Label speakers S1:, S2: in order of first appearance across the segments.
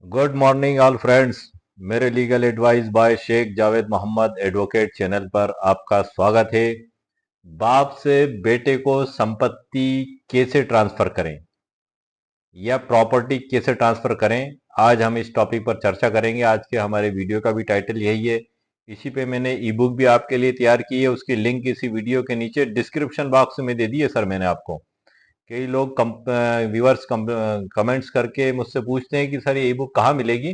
S1: Good morning all friends. मेरे legal advice by Sheikh Javed Mohammad advocate channel पर आपका स्वागत है। बाप से बेटे को संपत्ति कैसे ट्रांसफर करें या प्रॉपर्टी कैसे ट्रांसफर करें, आज हम इस टॉपिक पर चर्चा करेंगे। आज के हमारे वीडियो का भी टाइटल यही है। इसी पे मैंने ई बुक भी आपके लिए तैयार की है, उसकी लिंक इसी वीडियो के नीचे डिस्क्रिप्शन बॉक्स में दे दी है सर मैंने आपको। कई लोग व्यूअर्स कमेंट्स करके मुझसे पूछते हैं कि सर ये ई बुक कहाँ मिलेगी,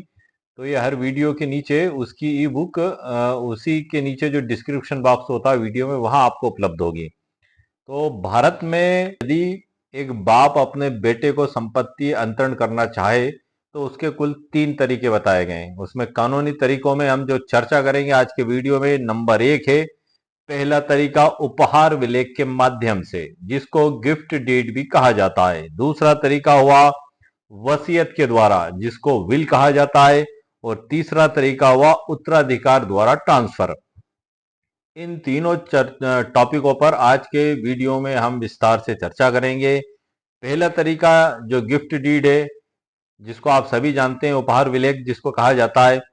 S1: तो ये हर वीडियो के नीचे उसकी ई बुक उसी के नीचे जो डिस्क्रिप्शन बॉक्स होता है वीडियो में, वहां आपको उपलब्ध होगी। तो भारत में यदि एक बाप अपने बेटे को संपत्ति अंतरण करना चाहे तो उसके कुल 3 तरीके बताए गए हैं। उसमें कानूनी तरीकों में हम जो चर्चा करेंगे आज के वीडियो में, नंबर 1 है पहला तरीका उपहार विलेख के माध्यम से, जिसको गिफ्ट डीड भी कहा जाता है। दूसरा तरीका हुआ वसीयत के द्वारा, जिसको विल कहा जाता है। और तीसरा तरीका हुआ उत्तराधिकार द्वारा ट्रांसफर। इन तीनों टॉपिकों पर आज के वीडियो में हम विस्तार से चर्चा करेंगे। पहला तरीका जो गिफ्ट डीड है, जिसको आप सभी जानते हैं, उपहार विलेख जिसको कहा जाता है।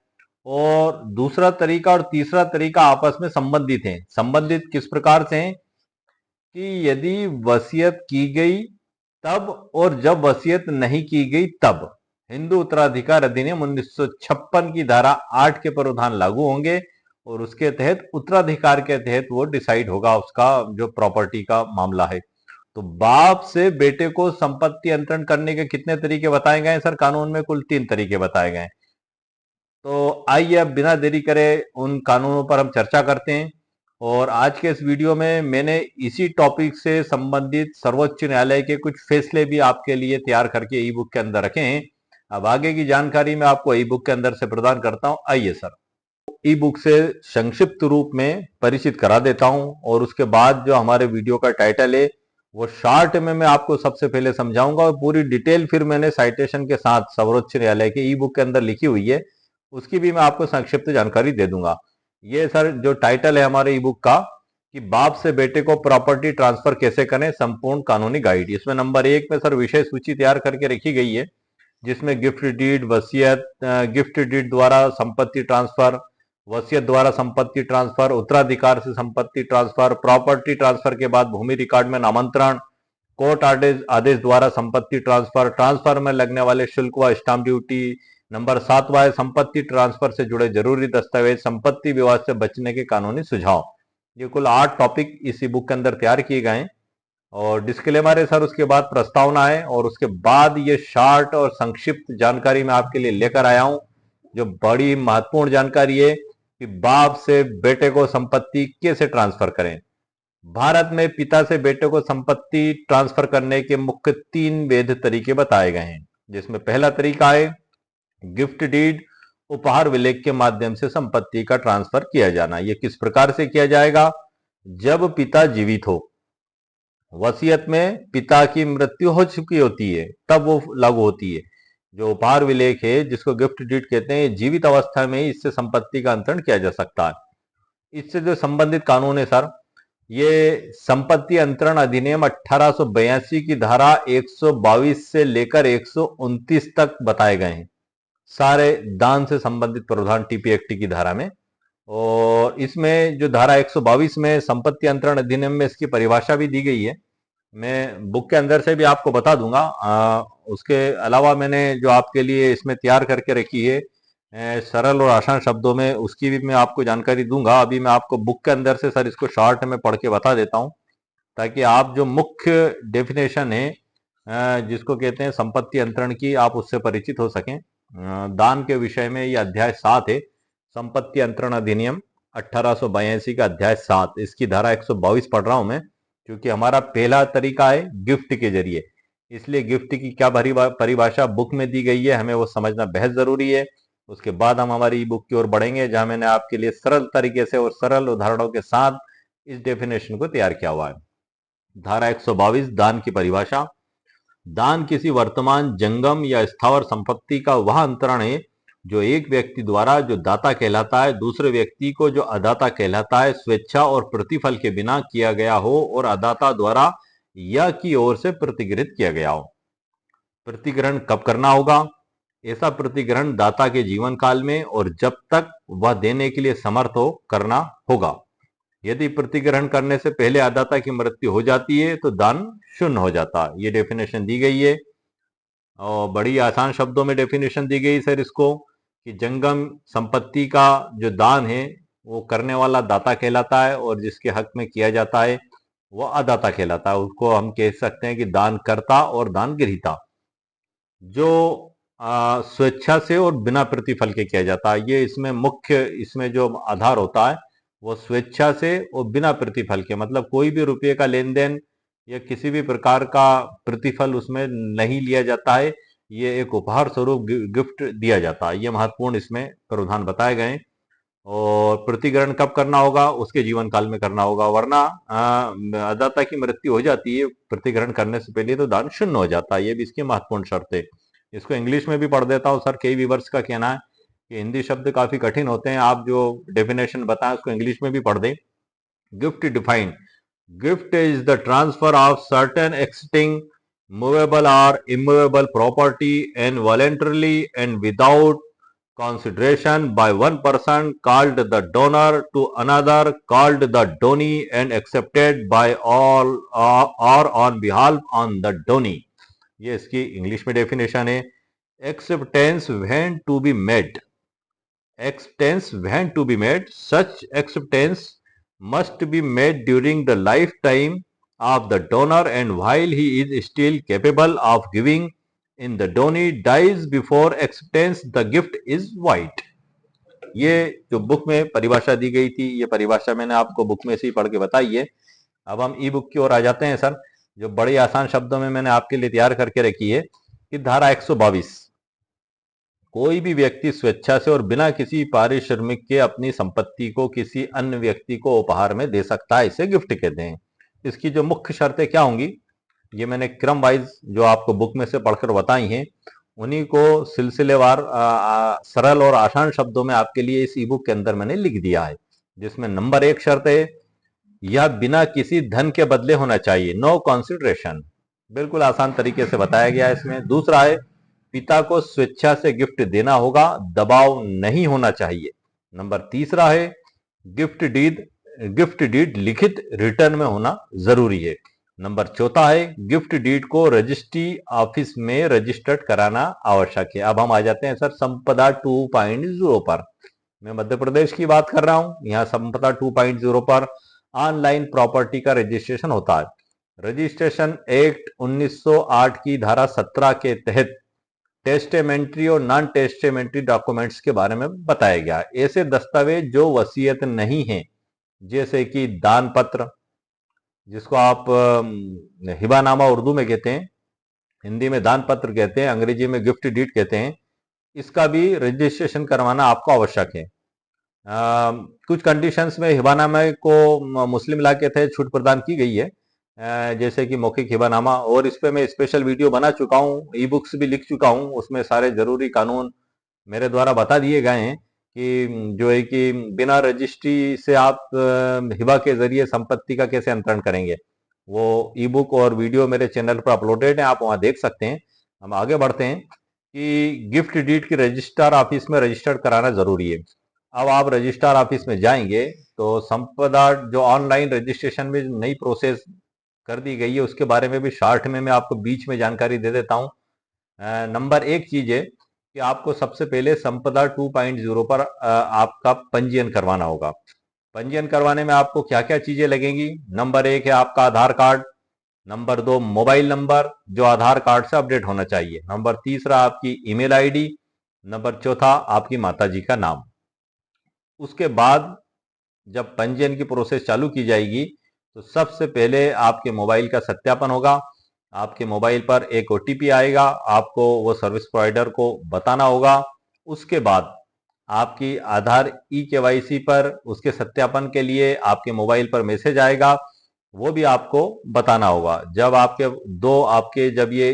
S1: और दूसरा तरीका और तीसरा तरीका आपस में संबंधित हैं। संबंधित किस प्रकार से हैं कि यदि वसीयत की गई तब और जब वसीयत नहीं की गई तब हिंदू उत्तराधिकार अधिनियम 1956 की धारा 8 के प्रावधान लागू होंगे और उसके तहत उत्तराधिकार के तहत वो डिसाइड होगा उसका जो प्रॉपर्टी का मामला है। तो बाप से बेटे को संपत्ति अंतरण करने के कितने तरीके बताए गए हैं सर? कानून में कुल 3 तरीके बताए गए हैं। तो आइए अब बिना देरी करे उन कानूनों पर हम चर्चा करते हैं। और आज के इस वीडियो में मैंने इसी टॉपिक से संबंधित सर्वोच्च न्यायालय के कुछ फैसले भी आपके लिए तैयार करके ई बुक के अंदर रखे हैं। अब आगे की जानकारी मैं आपको ई बुक के अंदर से प्रदान करता हूं। आइए सर, ई बुक से संक्षिप्त रूप में परिचित करा देता हूं और उसके बाद जो हमारे वीडियो का टाइटल है वो शॉर्ट में मैं आपको सबसे पहले समझाऊंगा और पूरी डिटेल फिर मैंने साइटेशन के साथ सर्वोच्च न्यायालय के ई बुक के अंदर लिखी हुई है, उसकी भी मैं आपको संक्षिप्त जानकारी दे दूंगा। ये सर जो टाइटल है हमारे ई बुक का कि बाप से बेटे को प्रॉपर्टी ट्रांसफर कैसे करें, संपूर्ण कानूनी गाइड। इसमें नंबर 1 में सर विषय सूची तैयार करके रखी गई है, जिसमें गिफ्ट डीड, वसीयत, गिफ्ट डीड द्वारा संपत्ति ट्रांसफर, वसीयत द्वारा संपत्ति ट्रांसफर, उत्तराधिकार से संपत्ति ट्रांसफर, प्रॉपर्टी ट्रांसफर के बाद भूमि रिकॉर्ड में नामांतरण, कोर्ट आदेश आदेश द्वारा संपत्ति ट्रांसफर, ट्रांसफर में लगने वाले शुल्क व स्टाम्प ड्यूटी। नंबर 7वां है संपत्ति ट्रांसफर से जुड़े जरूरी दस्तावेज, संपत्ति विवाद से बचने के कानूनी सुझाव। ये कुल 8 टॉपिक इसी बुक के अंदर तैयार किए गए हैं। और डिस्क्लेमर है सर, उसके बाद प्रस्तावना है और उसके बाद ये शॉर्ट और संक्षिप्त जानकारी मैं आपके लिए लेकर आया हूं, जो बड़ी महत्वपूर्ण जानकारी है कि बाप से बेटे को संपत्ति कैसे ट्रांसफर करें। भारत में पिता से बेटे को संपत्ति ट्रांसफर करने के मुख्य 3 वैध तरीके बताए गए हैं, जिसमें पहला तरीका है गिफ्ट डीड, उपहार विलेख के माध्यम से संपत्ति का ट्रांसफर किया जाना। यह किस प्रकार से किया जाएगा? जब पिता जीवित हो, वसीयत में पिता की मृत्यु हो चुकी होती है तब वो लागू होती है। जो उपहार विलेख है, जिसको गिफ्ट डीड कहते हैं, जीवित अवस्था में ही इससे संपत्ति का अंतरण किया जा सकता है। इससे जो संबंधित कानून है सर, ये संपत्ति अंतरण अधिनियम 1882 की धारा 122 से लेकर 129 तक बताए गए हैं, सारे दान से संबंधित प्रावधान टीपी एक्ट की धारा में। और इसमें जो धारा 122 में संपत्ति अंतरण अधिनियम में इसकी परिभाषा भी दी गई है, मैं बुक के अंदर से भी आपको बता दूंगा। उसके अलावा मैंने जो आपके लिए इसमें तैयार करके रखी है सरल और आसान शब्दों में, उसकी भी मैं आपको जानकारी दूंगा। अभी मैं आपको बुक के अंदर से सर इसको शॉर्ट में पढ़ के बता देता हूं, ताकि आप जो मुख्य डेफिनेशन है जिसको कहते हैं संपत्ति अंतरण की, आप उससे परिचित हो सकें। दान के विषय में ये अध्याय 7 है, संपत्ति अंतरण अधिनियम 1882 का अध्याय 7, इसकी धारा 122 पढ़ रहा हूं मैं, क्योंकि हमारा पहला तरीका है गिफ्ट के जरिए। इसलिए गिफ्ट की क्या परिभाषा बुक में दी गई है, हमें वो समझना बेहद जरूरी है। उसके बाद हम हमारी ई बुक की ओर बढ़ेंगे, जहां मैंने आपके लिए सरल तरीके से और सरल उदाहरणों के साथ इस डेफिनेशन को तैयार किया हुआ है। धारा 122, दान की परिभाषा। दान किसी वर्तमान, जंगम या स्थावर संपत्ति का वह अंतरण है जो एक व्यक्ति द्वारा, जो दाता कहलाता है, दूसरे व्यक्ति को, जो अदाता कहलाता है, स्वेच्छा और प्रतिफल के बिना किया गया हो और अदाता द्वारा या की ओर से प्रतिगृहित किया गया हो। प्रतिग्रहण कब करना होगा? ऐसा प्रतिग्रहण दाता के जीवन काल में और जब तक वह देने के लिए समर्थ हो करना होगा। यदि प्रतिग्रहण करने से पहले अदाता की मृत्यु हो जाती है तो दान शून्य हो जाता है। ये डेफिनेशन दी गई है और बड़ी आसान शब्दों में डेफिनेशन दी गई सर इसको, कि जंगम संपत्ति का जो दान है वो करने वाला दाता कहलाता है और जिसके हक में किया जाता है वो अदाता कहलाता है। उसको हम कह सकते हैं कि दान करता और दान गृहीता। जो स्वेच्छा से और बिना प्रतिफल के किया जाता है, ये इसमें मुख्य इसमें जो आधार होता है वो स्वेच्छा से और बिना प्रतिफल के, मतलब कोई भी रुपये का लेन देन या किसी भी प्रकार का प्रतिफल उसमें नहीं लिया जाता है। ये एक उपहार स्वरूप गिफ्ट दिया जाता है। ये महत्वपूर्ण इसमें प्रावधान बताए गए हैं। और प्रतिग्रहण कब करना होगा? उसके जीवन काल में करना होगा, वरना अदाता की मृत्यु हो जाती है प्रतिग्रहण करने से पहले तो दान शून्य हो जाता है। ये भी इसकी महत्वपूर्ण शर्त है। इसको इंग्लिश में भी पढ़ देता हूँ सर। कई व्यूअर्स का कहना है कि हिंदी शब्द काफी कठिन होते हैं, आप जो डेफिनेशन बताएं उसको इंग्लिश में भी पढ़ दें। Gift defined, gift is the transfer of certain existing movable or immovable property and voluntarily and without consideration by one person called the donor to another called the donee and accepted by all or on behalf on the donee। ये इसकी English में definition है। acceptance when to be made, acceptance when to be made, such acceptance must be made during the lifetime of the donor and while he is still capable of giving in the donee dies before acceptance the gift is void। ये जो book में परिभाषा दी गई थी, ये परिभाषा मैंने आपको बुक में से ही पढ़ के बताई है। अब हम ई बुक की ओर आ जाते हैं सर, जो बड़े आसान शब्दों में मैंने आपके लिए तैयार करके रखी है कि धारा 122, कोई भी व्यक्ति स्वेच्छा से और बिना किसी पारिश्रमिक के अपनी संपत्ति को किसी अन्य व्यक्ति को उपहार में दे सकता है, इसे गिफ्ट कहते हैं। इसकी जो मुख्य शर्तें क्या होंगी, ये मैंने क्रम वाइज जो आपको बुक में से पढ़कर बताई हैं, उन्हीं को सिलसिलेवार सरल और आसान शब्दों में आपके लिए इस ई बुक के अंदर मैंने लिख दिया है। जिसमें नंबर 1 शर्त है, यह बिना किसी धन के बदले होना चाहिए, नो कंसिडरेशन। बिल्कुल आसान तरीके से बताया गया है इसमें। दूसरा है, पिता को स्वेच्छा से गिफ्ट देना होगा, दबाव नहीं होना चाहिए। नंबर तीसरा है, गिफ्ट डीड लिखित रिटर्न में होना जरूरी है। नंबर चौथा है, गिफ्ट डीड को रजिस्ट्री ऑफिस में रजिस्टर्ड कराना आवश्यक है। अब हम आ जाते हैं सर संपदा 2.0 पर। मैं मध्य प्रदेश की बात कर रहा हूं। यहाँ संपदा 2.0 पर ऑनलाइन प्रॉपर्टी का रजिस्ट्रेशन होता है। रजिस्ट्रेशन एक्ट 1908 की धारा 17 के तहत टेस्टेमेंट्री और नॉन टेस्टेमेंट्री डॉक्यूमेंट्स के बारे में बताया गया। ऐसे दस्तावेज जो वसीयत नहीं है, जैसे कि दान पत्र, जिसको आप हिबानामा उर्दू में कहते हैं, हिंदी में दान पत्र कहते हैं, अंग्रेजी में गिफ्ट डीड कहते हैं, इसका भी रजिस्ट्रेशन करवाना आपको आवश्यक है। कुछ कंडीशंस में हिबानामा को मुस्लिम लॉ के तहत छूट प्रदान की गई है, जैसे कि मौखिक हिबानामा, और इस पे मैं स्पेशल वीडियो बना चुका हूँ, ई बुक्स भी लिख चुका हूँ। उसमें सारे जरूरी कानून मेरे द्वारा बता दिए गए हैं कि जो है कि बिना रजिस्ट्री से आप हिबा के जरिए संपत्ति का कैसे अंतरण करेंगे। वो ई बुक और वीडियो मेरे चैनल पर अपलोडेड है, आप वहां देख सकते हैं। हम आगे बढ़ते हैं कि गिफ्ट डीड की रजिस्ट्रार ऑफिस में रजिस्टर्ड कराना जरूरी है। अब आप रजिस्ट्रार ऑफिस में जाएंगे तो संपदा जो ऑनलाइन रजिस्ट्रेशन में नई प्रोसेस कर दी गई है उसके बारे में भी शॉर्ट में मैं आपको बीच में जानकारी दे देता हूं। नंबर 1 चीज है कि आपको सबसे पहले संपदा 2.0 पर आपका पंजीयन करवाना होगा। पंजीयन करवाने में आपको क्या क्या चीजें लगेंगी? नंबर 1 है आपका आधार कार्ड। नंबर 2 मोबाइल नंबर जो आधार कार्ड से अपडेट होना चाहिए। नंबर तीसरा आपकी ईमेल आईडी। नंबर चौथा आपकी माताजी का नाम। उसके बाद जब पंजीयन की प्रोसेस चालू की जाएगी तो सबसे पहले आपके मोबाइल का सत्यापन होगा। आपके मोबाइल पर एक ओटीपी आएगा, आपको वो सर्विस प्रोवाइडर को बताना होगा। उसके बाद आपकी आधार ई-केवाईसी पर उसके सत्यापन के लिए आपके मोबाइल पर मैसेज आएगा, वो भी आपको बताना होगा। जब आपके जब ये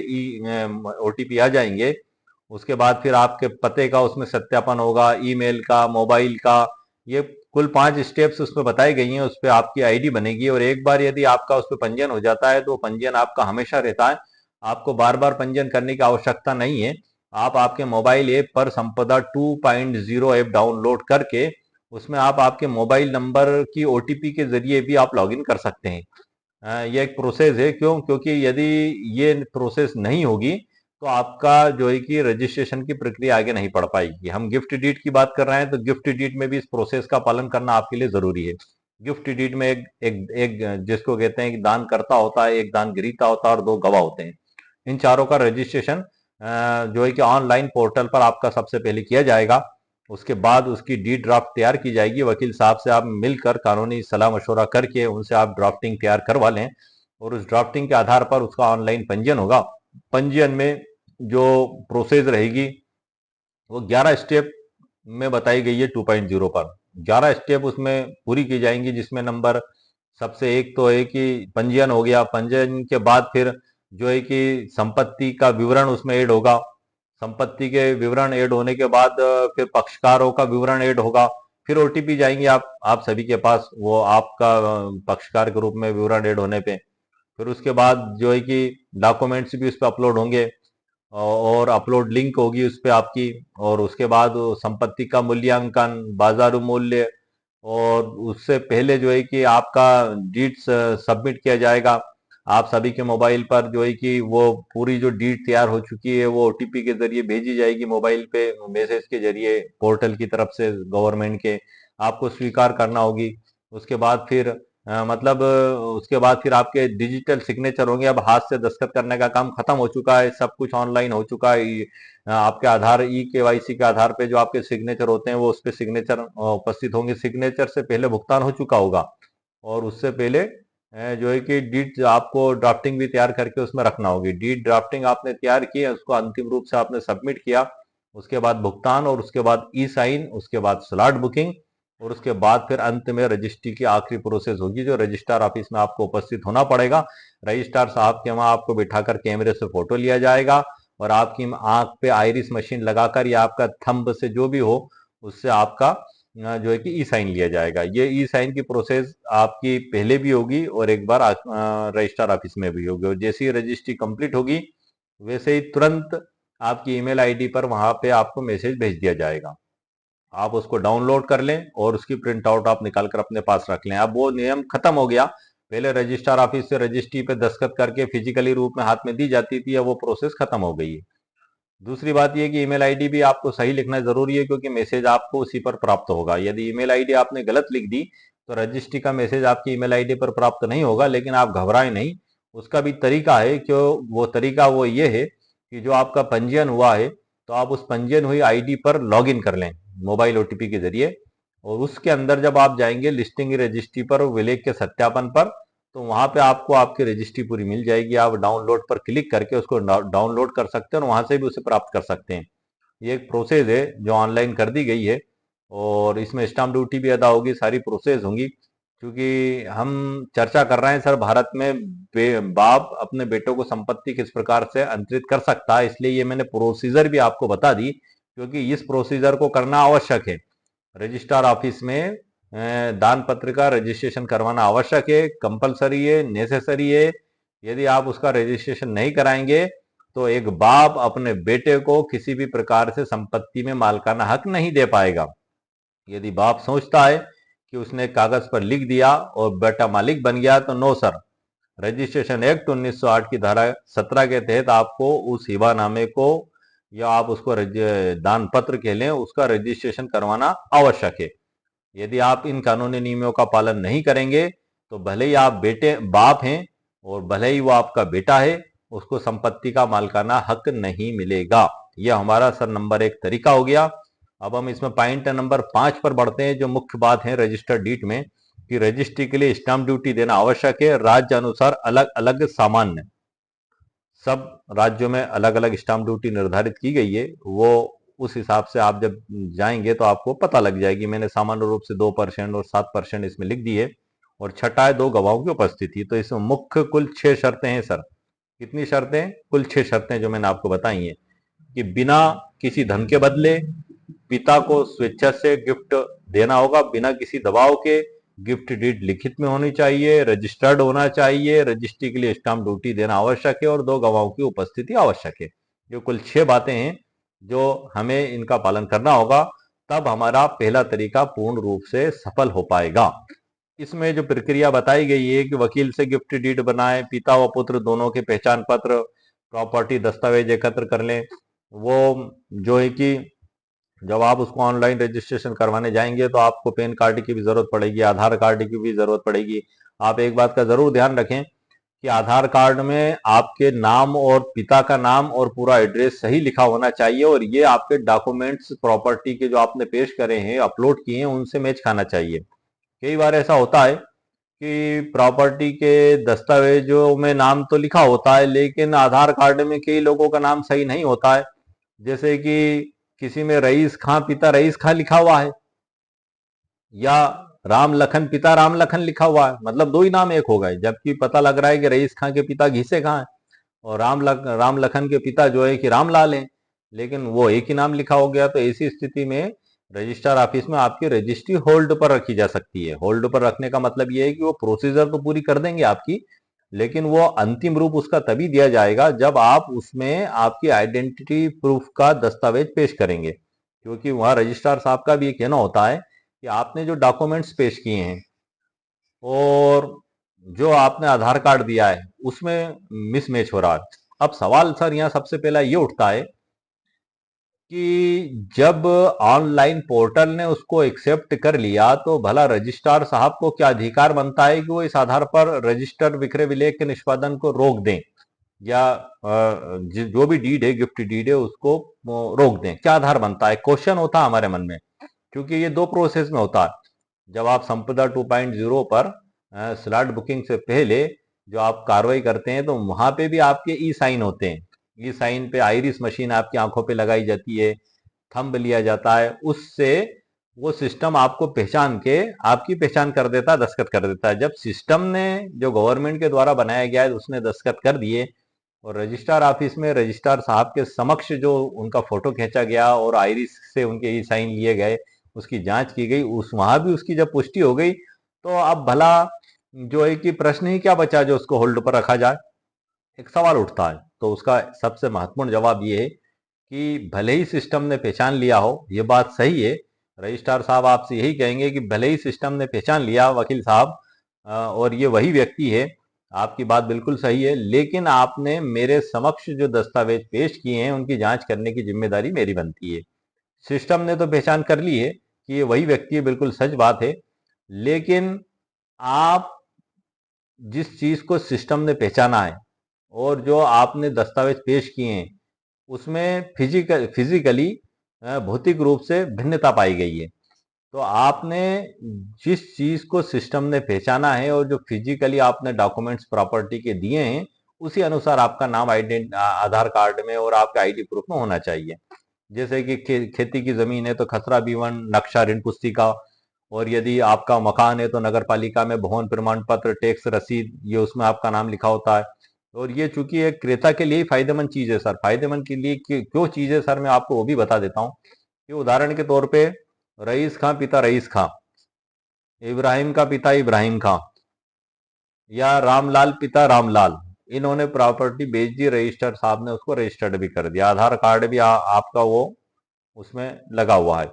S1: ओटीपी आ जाएंगे उसके बाद फिर आपके पते का उसमें सत्यापन होगा, ईमेल का, मोबाइल का, ये कुल 5 स्टेप्स उसमें बताई गई हैं। उस पर आपकी आईडी बनेगी और एक बार यदि आपका उस पर पंजीयन हो जाता है तो पंजीयन आपका हमेशा रहता है, आपको बार बार पंजीयन करने की आवश्यकता नहीं है। आप आपके मोबाइल ऐप पर संपदा 2.0 ऐप डाउनलोड करके उसमें आप आपके मोबाइल नंबर की ओटीपी के जरिए भी आप लॉगिन कर सकते हैं। ये एक प्रोसेस है, क्यों? क्योंकि यदि ये प्रोसेस नहीं होगी तो आपका जो है कि रजिस्ट्रेशन की प्रक्रिया आगे नहीं बढ़ पाएगी। हम गिफ्ट डीड की बात कर रहे हैं तो गिफ्ट डीड में भी इस प्रोसेस का पालन करना आपके लिए जरूरी है। गिफ्ट डीड में एक जिसको कहते हैं कि दान करता होता है, एक दान ग्रहीता होता है और दो गवाह होते हैं। इन चारों का रजिस्ट्रेशन जो है कि ऑनलाइन पोर्टल पर आपका सबसे पहले किया जाएगा। उसके बाद उसकी डी ड्राफ्ट तैयार की जाएगी। वकील साहब से आप मिलकर कानूनी सलाह मशवरा करके उनसे आप ड्राफ्टिंग तैयार करवा लें और उस ड्राफ्टिंग के आधार पर उसका ऑनलाइन पंजीयन होगा। पंजीयन में जो प्रोसेस रहेगी वो 11 स्टेप में बताई गई है 2.0 पर। 11 स्टेप उसमें पूरी की जाएंगी, जिसमें नंबर सबसे एक तो है कि पंजीयन हो गया। पंजीयन के बाद फिर जो है कि संपत्ति का विवरण उसमें ऐड होगा। संपत्ति के विवरण ऐड होने के बाद फिर पक्षकारों का विवरण ऐड होगा। फिर ओटीपी जाएंगे आप सभी के पास, वो आपका पक्षकार के रूप में विवरण ऐड होने पे। फिर उसके बाद जो है कि डॉक्यूमेंट्स भी उस पर अपलोड होंगे और अपलोड लिंक होगी उस पर आपकी। और उसके बाद संपत्ति का मूल्यांकन, बाजारू मूल्य, और उससे पहले जो है कि आपका डीड्स सबमिट किया जाएगा। आप सभी के मोबाइल पर जो है कि वो पूरी जो डीड तैयार हो चुकी है वो ओटीपी के जरिए भेजी जाएगी मोबाइल पे, मैसेज के जरिए पोर्टल की तरफ से गवर्नमेंट के। आपको स्वीकार करना होगी। उसके बाद फिर उसके बाद फिर आपके डिजिटल सिग्नेचर होंगे। अब हाथ से दस्तखत करने का काम खत्म हो चुका है, सब कुछ ऑनलाइन हो चुका है। आपके आधार केवाईसी के आधार पे जो आपके सिग्नेचर होते हैं वो उस पर सिग्नेचर उपस्थित होंगे। सिग्नेचर से पहले भुगतान हो चुका होगा और उससे पहले जो है कि डीड आपको ड्राफ्टिंग भी तैयार करके उसमें रखना होगी। डीड ड्राफ्टिंग आपने तैयार की, उसको अंतिम रूप से आपने सबमिट किया। उसके बाद भुगतान और उसके बाद ई साइन, उसके बाद स्लॉट बुकिंग और उसके बाद फिर अंत में रजिस्ट्री की आखिरी प्रोसेस होगी जो रजिस्ट्रार ऑफिस में आपको उपस्थित होना पड़ेगा। रजिस्ट्रार साहब के वहां आपको बिठाकर कैमरे से फोटो लिया जाएगा और आपकी आंख पे आइरिस मशीन लगाकर या आपका थंब से जो भी हो उससे आपका जो है कि ई साइन लिया जाएगा। ये ई साइन की प्रोसेस आपकी पहले भी होगी और एक बार रजिस्ट्रार ऑफिस में भी होगी। और जैसे ही रजिस्ट्री कंप्लीट होगी वैसे ही तुरंत आपकी ईमेल आईडी पर वहां पे आपको मैसेज भेज दिया जाएगा। आप उसको डाउनलोड कर लें और उसकी प्रिंट आउट आप निकाल कर अपने पास रख लें। अब वो नियम खत्म हो गया। पहले रजिस्ट्रार ऑफिस से रजिस्ट्री पे दस्तखत करके फिजिकली रूप में हाथ में दी जाती थी, अब वो प्रोसेस खत्म हो गई है। दूसरी बात यह कि ईमेल आईडी भी आपको सही लिखना जरूरी है, क्योंकि मैसेज आपको उसी पर प्राप्त होगा। यदि ईमेल आईडी आपने गलत लिख दी तो रजिस्ट्री का मैसेज आपकी ईमेल आईडी पर प्राप्त नहीं होगा। लेकिन आप घबराएं नहीं, उसका भी तरीका है। क्यों? वो तरीका वो ये है कि जो आपका पंजीयन हुआ है तो आप उस पंजीयन हुई आईडी पर लॉगिन कर लें मोबाइल ओटीपी के जरिए। और उसके अंदर जब आप जाएंगे लिस्टिंग रजिस्ट्री पर विलेख के सत्यापन पर, तो वहां पे आपको आपकी रजिस्ट्री पूरी मिल जाएगी। आप डाउनलोड पर क्लिक करके उसको डाउनलोड कर सकते हैं और वहां से भी उसे प्राप्त कर सकते हैं। ये एक प्रोसेस है जो ऑनलाइन कर दी गई है और इसमें स्टाम्प ड्यूटी भी अदा होगी, सारी प्रोसेस होंगी। क्योंकि हम चर्चा कर रहे हैं सर भारत में बाप अपने बेटों को संपत्ति किस प्रकार से अंतरित कर सकता है, इसलिए ये मैंने प्रोसीजर भी आपको बता दी, क्योंकि इस प्रोसीजर को करना आवश्यक है। रजिस्ट्रार ऑफिस में दान पत्र का रजिस्ट्रेशन करवाना आवश्यक है, कंपलसरी है, नेसेसरी है। यदि आप उसका रजिस्ट्रेशन नहीं कराएंगे तो एक बाप अपने बेटे को किसी भी प्रकार से संपत्ति में मालिकाना हक नहीं दे पाएगा। यदि बाप सोचता है कि उसने कागज पर लिख दिया और बेटा मालिक बन गया तो नो सर। रजिस्ट्रेशन एक्ट 1908 की धारा 17 के तहत आपको उस हिबानामे को या आप उसको दान पत्र कह लें उसका रजिस्ट्रेशन करवाना आवश्यक है। यदि आप इन कानूनी नियमों का पालन नहीं करेंगे तो भले ही आप बेटे बाप हैं और भले ही वो आपका बेटा है, उसको संपत्ति का मालिकाना हक नहीं मिलेगा। यह हमारा सर नंबर 1 तरीका हो गया। अब हम इसमें पॉइंट नंबर 5 पर बढ़ते हैं, जो मुख्य बात है रजिस्टर्ड डीड में कि रजिस्ट्री के लिए स्टाम्प ड्यूटी देना आवश्यक है। राज्य अनुसार अलग अलग सामान्य, सब राज्यों में अलग अलग स्टाम्प ड्यूटी निर्धारित की गई है। वो उस हिसाब से आप जब जाएंगे तो आपको पता लग जाएगी। मैंने सामान्य रूप से 2% और 7% इसमें लिख दी है। और छठा है 2 गवाहों की उपस्थिति। तो इसमें मुख्य कुल 6 शर्तें हैं सर। कितनी शर्तें? कुल 6 शर्तें जो मैंने आपको बताई हैं कि बिना किसी धन के बदले पिता को स्वेच्छा से गिफ्ट देना होगा, बिना किसी दबाव के। गिफ्ट डीड लिखित में होनी चाहिए, रजिस्टर्ड होना चाहिए, रजिस्ट्री के लिए स्टाम्प ड्यूटी देना आवश्यक है और 2 गवाहों की उपस्थिति आवश्यक है। ये कुल 6 बातें हैं जो हमें इनका पालन करना होगा, तब हमारा पहला तरीका पूर्ण रूप से सफल हो पाएगा। इसमें जो प्रक्रिया बताई गई है कि वकील से गिफ्ट डीड बनाएं, पिता व पुत्र दोनों के पहचान पत्र, प्रॉपर्टी दस्तावेज एकत्र कर लें। वो जो है कि जब आप उसको ऑनलाइन रजिस्ट्रेशन करवाने जाएंगे तो आपको पैन कार्ड की भी जरूरत पड़ेगी, आधार कार्ड की भी जरूरत पड़ेगी। आप एक बात का जरूर ध्यान रखें कि आधार कार्ड में आपके नाम और पिता का नाम और पूरा एड्रेस सही लिखा होना चाहिए, और ये आपके डॉक्यूमेंट्स प्रॉपर्टी के जो आपने पेश करे हैं, अपलोड किए हैं, उनसे मैच खाना चाहिए। कई बार ऐसा होता है कि प्रॉपर्टी के दस्तावेजों में नाम तो लिखा होता है, लेकिन आधार कार्ड में कई लोगों का नाम सही नहीं होता है। जैसे कि किसी में रईस खां पिता रईस खां लिखा हुआ है, या राम लखन पिता राम लखन लिखा हुआ है, मतलब दो ही नाम एक हो गए, जबकि पता लग रहा है कि रईस खां के पिता घीसे खां है और राम लखन के पिता जो है कि रामलाल हैं, लेकिन वो एक ही नाम लिखा हो गया। तो ऐसी स्थिति में रजिस्ट्रार ऑफिस में आपकी रजिस्ट्री होल्ड पर रखी जा सकती है। होल्ड पर रखने का मतलब ये है कि वो प्रोसीजर तो पूरी कर देंगे आपकी, लेकिन वो अंतिम रूप उसका तभी दिया जाएगा जब आप उसमें आपकी आइडेंटिटी प्रूफ का दस्तावेज पेश करेंगे, क्योंकि वहां रजिस्ट्रार साहब का भी ये कहना होता है कि आपने जो डॉक्यूमेंट्स पेश किए हैं और जो आपने आधार कार्ड दिया है उसमें मिसमैच हो रहा है। अब सवाल सर यहाँ सबसे पहला ये उठता है कि जब ऑनलाइन पोर्टल ने उसको एक्सेप्ट कर लिया तो भला रजिस्ट्रार साहब को क्या अधिकार बनता है कि वो इस आधार पर रजिस्टर विक्रय विलेख के निष्पादन को रोक दें, या जो भी डीड है, गिफ्ट डीड है, उसको रोक दें? क्या आधार बनता है, क्वेश्चन होता है हमारे मन में। क्योंकि ये दो प्रोसेस में होता है। जब आप संपदा 2.0 पर स्लॉट बुकिंग से पहले जो आप कार्रवाई करते हैं तो वहां पे भी आपके ई साइन होते हैं। ई साइन पे आइरिस मशीन आपकी आंखों पे लगाई जाती है, थंब लिया जाता है, उससे वो सिस्टम आपको पहचान के आपकी पहचान कर देता है, दस्तखत कर देता है। जब सिस्टम ने जो गवर्नमेंट के द्वारा बनाया गया है उसने दस्तखत कर दिए और रजिस्ट्रार ऑफिस में रजिस्ट्रार साहब के समक्ष जो उनका फोटो खींचा गया और आइरिस से उनके ई साइन लिए गए, उसकी जांच की गई, उस वहां भी उसकी जब पुष्टि हो गई, तो अब भला जो है कि प्रश्न ही क्या बचा जो उसको होल्ड पर रखा जाए? एक सवाल उठता है। तो उसका सबसे महत्वपूर्ण जवाब ये है कि भले ही सिस्टम ने पहचान लिया हो, ये बात सही है, रजिस्ट्रार साहब आपसे यही कहेंगे कि भले ही सिस्टम ने पहचान लिया वकील साहब, और ये वही व्यक्ति है, आपकी बात बिल्कुल सही है, लेकिन आपने मेरे समक्ष जो दस्तावेज पेश किए हैं उनकी जांच करने की जिम्मेदारी मेरी बनती है। सिस्टम ने तो पहचान कर ली है कि ये वही व्यक्ति है, बिल्कुल सच बात है, लेकिन आप जिस चीज को सिस्टम ने पहचाना है और जो आपने दस्तावेज पेश किए हैं उसमें फिजिकली भौतिक रूप से भिन्नता पाई गई है। तो आपने जिस चीज को सिस्टम ने पहचाना है और जो फिजिकली आपने डॉक्यूमेंट्स प्रॉपर्टी के दिए हैं, उसी अनुसार आपका नाम आधार कार्ड में और आपके आईडी प्रूफ में होना चाहिए। जैसे कि खेती की जमीन है तो खसरा बीवन नक्शा ऋण पुस्तिका, और यदि आपका मकान है तो नगर पालिका में भवन प्रमाण पत्र टैक्स रसीद, ये उसमें आपका नाम लिखा होता है। और ये चूंकि एक क्रेता के लिए ही फायदेमंद चीज है सर, फायदेमंद के लिए क्यों चीज है सर, मैं आपको वो भी बता देता हूँ कि उदाहरण के तौर पे रईस खां पिता रईस खां, इब्राहिम का पिता इब्राहिम खां, या रामलाल पिता रामलाल, इन्होंने प्रॉपर्टी बेच दी, रजिस्टर साहब ने उसको रजिस्टर्ड भी कर दिया, आधार कार्ड भी आपका वो उसमें लगा हुआ है,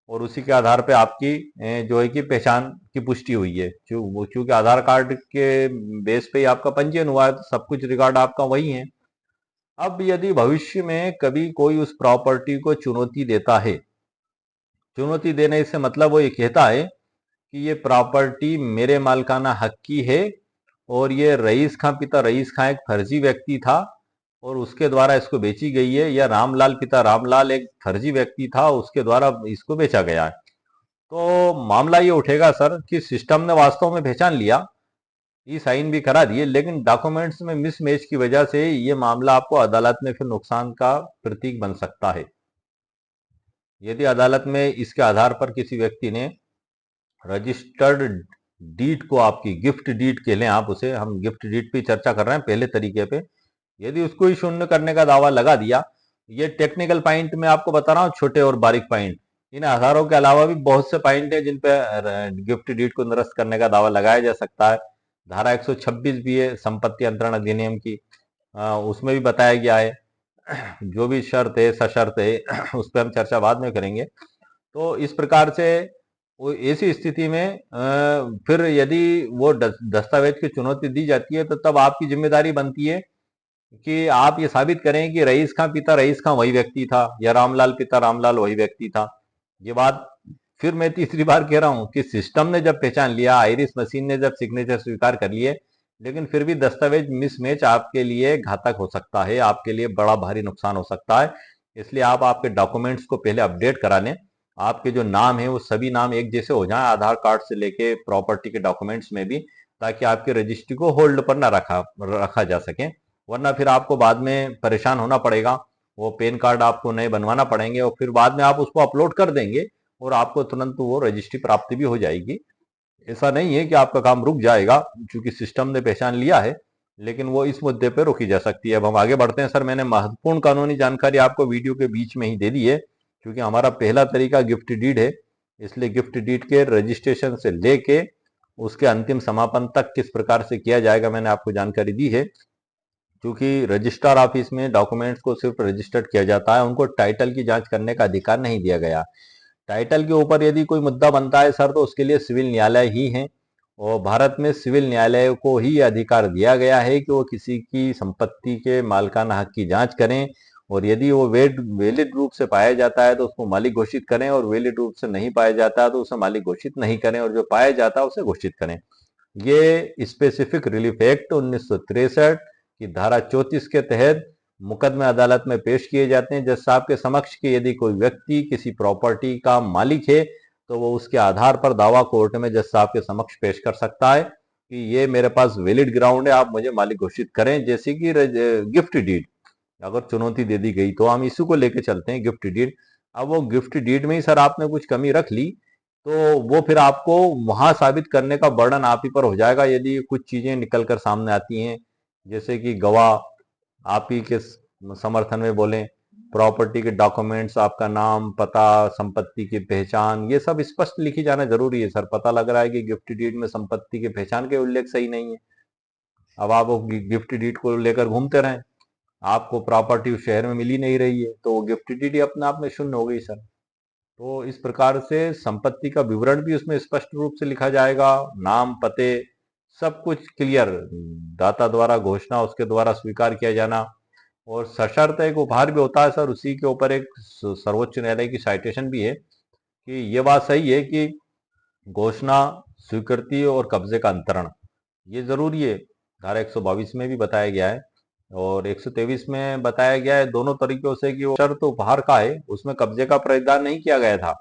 S1: और उसी के आधार पे आपकी जो है कि पहचान की पुष्टि हुई है। चूंकि आधार कार्ड के बेस पे ही आपका पंजीयन हुआ है तो सब कुछ रिकॉर्ड आपका वही है। अब यदि भविष्य में कभी कोई उस प्रॉपर्टी को चुनौती देता है, चुनौती देने से मतलब वो ये कहता है कि ये प्रॉपर्टी मेरे मालिकाना हक की है और ये रईस खां पिता रईस खां एक फर्जी व्यक्ति था और उसके द्वारा इसको बेची गई है, या रामलाल पिता रामलाल एक फर्जी व्यक्ति था उसके द्वारा इसको बेचा गया है, तो मामला ये उठेगा सर कि सिस्टम ने वास्तव में पहचान लिया, ई साइन भी करा दिए, लेकिन डॉक्यूमेंट्स में मिसमैच की वजह से ये मामला आपको अदालत में फिर नुकसान का प्रतीक बन सकता है। यदि अदालत में इसके आधार पर किसी व्यक्ति ने रजिस्टर्ड डीड को, आपकी गिफ्ट डीड कह लें आप उसे, हम गिफ्ट डीड पे चर्चा कर रहे हैं पहले तरीके पे, यदि उसको ही शून्य करने का दावा लगा दिया, ये टेक्निकल पॉइंट में आपको बता रहा हूँ, छोटे और बारीक पॉइंट, इन आधारों के अलावा भी बहुत से पॉइंट है जिन पे गिफ्ट डीड को निरस्त करने का दावा लगाया जा सकता है। धारा 126 भी है संपत्ति अंतरण अधिनियम की, उसमें भी बताया गया है। जो भी शर्त है सशर्त है उस पर हम चर्चा बाद में करेंगे। तो इस प्रकार से वो ऐसी स्थिति में फिर यदि वो दस्तावेज की चुनौती दी जाती है तो तब आपकी जिम्मेदारी बनती है कि आप ये साबित करें कि रईस खां पिता रईस खां वही व्यक्ति था या रामलाल पिता रामलाल वही व्यक्ति था। ये बात फिर मैं तीसरी बार कह रहा हूं कि सिस्टम ने जब पहचान लिया, आइरिस मशीन ने जब सिग्नेचर स्वीकार कर लिए, लेकिन फिर भी दस्तावेज मिसमैच आपके लिए घातक हो सकता है, आपके लिए बड़ा भारी नुकसान हो सकता है। इसलिए आप आपके डॉक्यूमेंट्स को पहले अपडेट करा लें। आपके जो नाम है वो सभी नाम एक जैसे हो जाएं, आधार कार्ड से लेके प्रॉपर्टी के डॉक्यूमेंट्स में भी, ताकि आपकी रजिस्ट्री को होल्ड पर ना रखा जा सके। वरना फिर आपको बाद में परेशान होना पड़ेगा। वो पैन कार्ड आपको नए बनवाना पड़ेंगे और फिर बाद में आप उसको अपलोड कर देंगे और आपको तुरंत वो रजिस्ट्री प्राप्ति भी हो जाएगी। ऐसा नहीं है कि आपका काम रुक जाएगा, क्योंकि सिस्टम ने पहचान लिया है, लेकिन वो इस मुद्दे पे रोकी जा सकती है। अब हम आगे बढ़ते हैं। सर, मैंने महत्वपूर्ण कानूनी जानकारी आपको वीडियो के बीच में ही दे दी है, क्योंकि हमारा पहला तरीका गिफ्ट डीड है। इसलिए गिफ्ट डीड के रजिस्ट्रेशन से लेके उसके अंतिम समापन तक किस प्रकार से किया जाएगा मैंने आपको जानकारी दी है। क्योंकि रजिस्ट्रार ऑफिस में डॉक्यूमेंट्स को सिर्फ रजिस्टर्ड किया जाता है, उनको टाइटल की जांच करने का अधिकार नहीं दिया गया। टाइटल के ऊपर यदि कोई मुद्दा बनता है सर, तो उसके लिए सिविल न्यायालय ही है, और भारत में सिविल न्यायालय को ही अधिकार दिया गया है कि वो किसी की संपत्ति के मालिकाना हक की जांच करें, और यदि वो वैलिड रूप से पाया जाता है तो उसको मालिक घोषित करें, और वैलिड रूप से नहीं पाया जाता है तो उसे मालिक घोषित नहीं करें, और जो पाया जाता है उसे घोषित करें। ये स्पेसिफिक रिलीफ एक्ट 1963 की धारा 34 के तहत मुकदमे अदालत में पेश किए जाते हैं जज साहब के समक्ष कि यदि कोई व्यक्ति किसी प्रॉपर्टी का मालिक है तो वो उसके आधार पर दावा कोर्ट में जज साहब के समक्ष पेश कर सकता है कि ये मेरे पास वैलिड ग्राउंड है, आप मुझे मालिक घोषित करें। जैसे कि गिफ्ट डीड अगर चुनौती दे दी गई तो हम इसी को लेके चलते हैं, गिफ्ट डीड। अब वो गिफ्ट डीड में ही सर आपने कुछ कमी रख ली तो वो फिर आपको वहां साबित करने का बर्डन आप ही पर हो जाएगा। यदि कुछ चीजें निकल कर सामने आती हैं, जैसे कि गवाह आप ही के समर्थन में बोले, प्रॉपर्टी के डॉक्यूमेंट्स, आपका नाम, पता, संपत्ति की पहचान, ये सब स्पष्ट लिखी जाना जरूरी है सर। पता लग रहा है कि गिफ्ट डीड में संपत्ति की पहचान के उल्लेख सही नहीं है। अब आप वो गिफ्ट डीड को लेकर घूमते रहें, आपको प्रॉपर्टी उस शहर में मिल ही नहीं रही है, तो गिफ्ट डीड ही अपने आप में शून्य हो गई सर। तो इस प्रकार से संपत्ति का विवरण भी उसमें स्पष्ट रूप से लिखा जाएगा, नाम, पते, सब कुछ क्लियर, दाता द्वारा घोषणा, उसके द्वारा स्वीकार किया जाना, और सशर्त एक उपहार भी होता है सर। उसी के ऊपर एक सर्वोच्च न्यायालय की साइटेशन भी है कि ये बात सही है कि घोषणा, स्वीकृति और कब्जे का अंतरण ये जरूरी है। धारा 122 में भी बताया गया है और 123 में बताया गया है दोनों तरीकों से कि वो शर्त उपहार का है, उसमें कब्जे का प्रावधान नहीं किया गया था।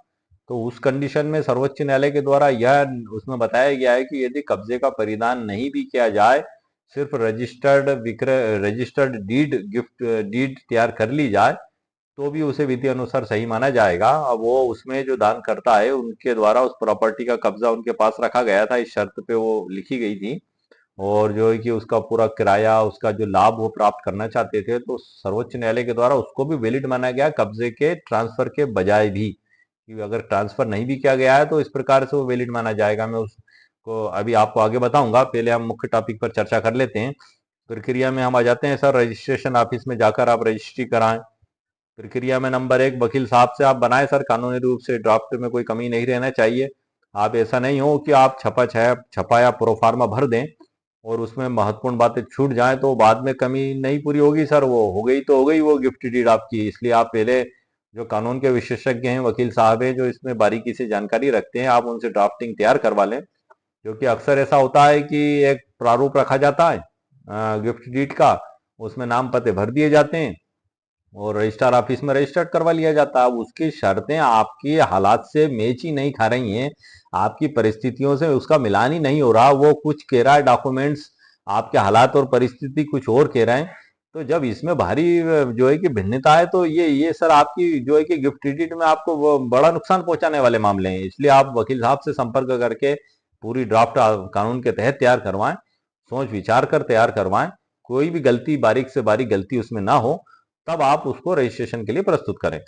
S1: तो उस कंडीशन में सर्वोच्च न्यायालय के द्वारा यह उसमें बताया गया है कि यदि कब्जे का परिधान नहीं भी किया जाए, सिर्फ रजिस्टर्ड विक्रय रजिस्टर्ड डीड गिफ्ट डीड तैयार कर ली जाए तो भी उसे विधि अनुसार सही माना जाएगा। अब वो उसमें जो दान करता है उनके द्वारा उस प्रॉपर्टी का कब्जा उनके पास रखा गया था, इस शर्त पे वो लिखी गई थी, और जो है कि उसका पूरा किराया, उसका जो लाभ वो प्राप्त करना चाहते थे, तो सर्वोच्च न्यायालय के द्वारा उसको भी वैलिड माना गया कब्जे के ट्रांसफर के बजाय भी, कि अगर ट्रांसफर नहीं भी किया गया है तो इस प्रकार से वो वैलिड माना जाएगा। मैं उसको अभी आपको आगे बताऊंगा, पहले हम मुख्य टॉपिक पर चर्चा कर लेते हैं। प्रक्रिया में हम आ जाते हैं सर। रजिस्ट्रेशन ऑफिस में जाकर आप रजिस्ट्री कराएं। प्रक्रिया में नंबर 1 वकील साहब से आप बनाएं सर। कानूनी रूप से ड्राफ्ट में कोई कमी नहीं रहना चाहिए। आप ऐसा नहीं हो कि आप छपा या प्रोफार्मा भर दें और उसमें महत्वपूर्ण बातें छूट जाएं तो बाद में कमी नहीं पूरी होगी सर। वो हो गई तो हो गई वो गिफ्ट डीड आपकी। इसलिए आप पहले जो कानून के विशेषज्ञ हैं, वकील साहब हैं जो इसमें बारीकी से जानकारी रखते हैं, आप उनसे ड्राफ्टिंग तैयार करवा लें। क्योंकि अक्सर ऐसा होता है कि एक प्रारूप रखा जाता है गिफ्ट डीड का, उसमें नाम पते भर दिए जाते हैं और रजिस्ट्रार ऑफिस में रजिस्टर्ड करवा लिया जाता है। अब उसकी शर्तें आपकी हालात से मैच ही नहीं खा रही हैं, आपकी परिस्थितियों से उसका मिलान ही नहीं हो रहा। वो कुछ कह रहा है डॉक्यूमेंट्स, आपके हालात और परिस्थिति कुछ और कह रहे हैं। तो जब इसमें भारी जो है कि भिन्नता है तो ये सर आपकी जो है कि गिफ्ट डीड में आपको वो बड़ा नुकसान पहुंचाने वाले मामले हैं। इसलिए आप वकील साहब से संपर्क करके पूरी ड्राफ्ट कानून के तहत तैयार करवाएं, सोच विचार कर तैयार करवाएं, कोई भी गलती, बारीक से बारीक गलती उसमें ना हो, तब आप उसको रजिस्ट्रेशन के लिए प्रस्तुत करें।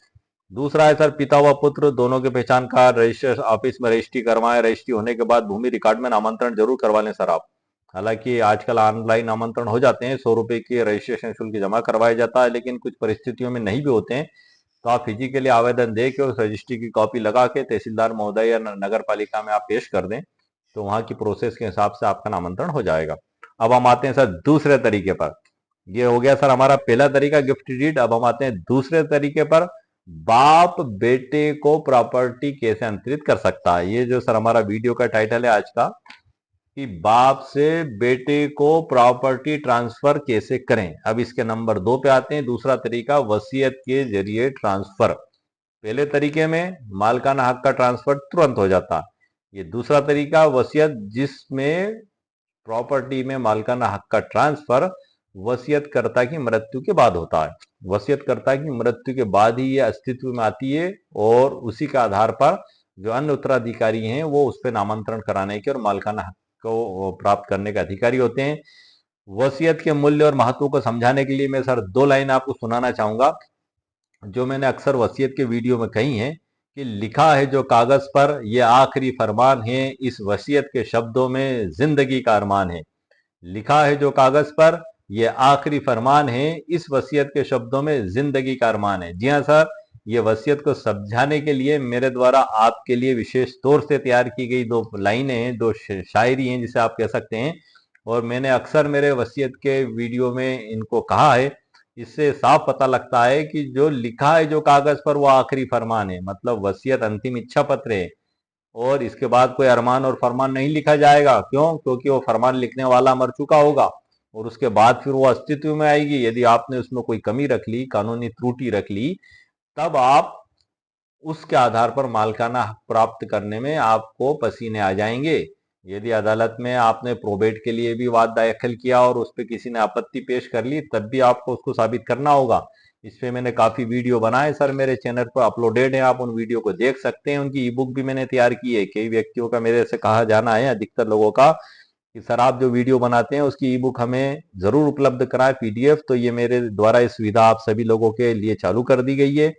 S1: दूसरा है सर, पिता व पुत्र दोनों के पहचान कार्ड रजिस्ट्रेशन ऑफिस में रजिस्ट्री करवाएं। रजिस्ट्री होने के बाद भूमि रिकॉर्ड में नामांतरण जरूर करवा लें सर आप। हालांकि आजकल ऑनलाइन आमंत्रण हो जाते हैं, 100 रुपए के रजिस्ट्रेशन शुल्क जमा करवाया जाता है, लेकिन कुछ परिस्थितियों में नहीं भी होते हैं, तो आप फिजिकली आवेदन दे के उस रजिस्ट्री की कॉपी लगा के तहसीलदार महोदय या नगर पालिका में आप पेश कर दें, तो वहां की प्रोसेस के हिसाब से आपका नामांतरण हो जाएगा। अब हम आते हैं सर दूसरे तरीके पर। ये हो गया सर हमारा पहला तरीका गिफ्ट डीड। अब हम आते हैं दूसरे तरीके पर, बाप बेटे को प्रॉपर्टी कैसे अंतरित कर सकता है। ये जो सर हमारा वीडियो का टाइटल है आज का, कि बाप से बेटे को प्रॉपर्टी ट्रांसफर कैसे करें। अब इसके नंबर 2 पे आते हैं, दूसरा तरीका वसीयत के जरिए ट्रांसफर। पहले तरीके में मालकाना हक का ट्रांसफर तुरंत हो जाता है। ये दूसरा तरीका वसीयत, जिसमें प्रॉपर्टी में मालकाना हक का ट्रांसफर वसीयतकर्ता की मृत्यु के बाद होता है। वसीयतकर्ता की मृत्यु के बाद ही ये अस्तित्व में आती है, और उसी के आधार पर जो अन्य उत्तराधिकारी हैं वो उस पर नामांतरण कराने के और मालकाना हक को प्राप्त करने के अधिकारी होते हैं। वसीयत के मूल्य और महत्व को समझाने के लिए मैं सर 2 लाइन आपको सुनाना चाहूंगा, जो मैंने अक्सर वसीयत के वीडियो में कही है, कि लिखा है जो कागज पर ये आखिरी फरमान है, इस वसीयत के शब्दों में जिंदगी का अरमान है। लिखा है जो कागज पर ये आखिरी फरमान है, इस वसीयत के शब्दों में जिंदगी का अरमान है। जी हाँ सर, ये वसीयत को समझाने के लिए मेरे द्वारा आपके लिए विशेष तौर से तैयार की गई 2 लाइनें हैं, 2 शायरी हैं जिसे आप कह सकते हैं, और मैंने अक्सर मेरे वसीयत के वीडियो में इनको कहा है। इससे साफ पता लगता है कि जो लिखा है जो कागज पर वो आखिरी फरमान है, मतलब वसीयत अंतिम इच्छा पत्र है, और इसके बाद कोई अरमान और फरमान नहीं लिखा जाएगा। क्यों? क्योंकि वो फरमान लिखने वाला मर चुका होगा, और उसके बाद फिर वो अस्तित्व में आएगी। यदि आपने उसमें कोई कमी रख ली, कानूनी त्रुटि रख ली, तब आप उसके आधार पर मालकाना हक प्राप्त करने में आपको पसीने आ जाएंगे। यदि अदालत में आपने प्रोबेट के लिए भी वाद दाखिल किया और उस पर किसी ने आपत्ति पेश कर ली, तब भी आपको उसको साबित करना होगा। इस पे मैंने काफी वीडियो बनाए सर, मेरे चैनल पर अपलोडेड है, आप उन वीडियो को देख सकते हैं। उनकी ई बुक भी मैंने तैयार की है। कई व्यक्तियों का मेरे से कहा जाना है, अधिकतर लोगों का, कि सर आप जो वीडियो बनाते हैं उसकी ई बुक हमें जरूर उपलब्ध कराएं, पीडीएफ। तो ये मेरे द्वारा ये सुविधा आप सभी लोगों के लिए चालू कर दी गई है,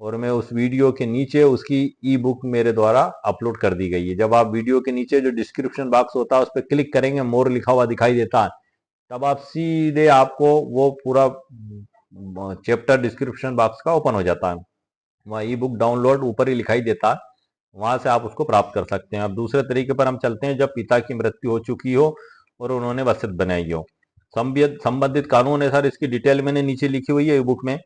S1: और मैं उस वीडियो के नीचे उसकी ई बुक मेरे द्वारा अपलोड कर दी गई है। जब आप वीडियो के नीचे जो डिस्क्रिप्शन बॉक्स होता है उस पर क्लिक करेंगे, मोर लिखा हुआ दिखाई देता है, तब आप सीधे आपको वो पूरा चैप्टर डिस्क्रिप्शन बॉक्स का ओपन हो जाता है। वहाँ ई बुक डाउनलोड ऊपर ही लिखाई देता है, वहां से आप उसको प्राप्त कर सकते हैं। अब दूसरे तरीके पर हम चलते हैं, जब पिता की मृत्यु हो चुकी हो और उन्होंने वसीयत बनाई हो। संबंधित कानून है सर, इसकी डिटेल मैंने नीचे लिखी हुई है ई बुक में,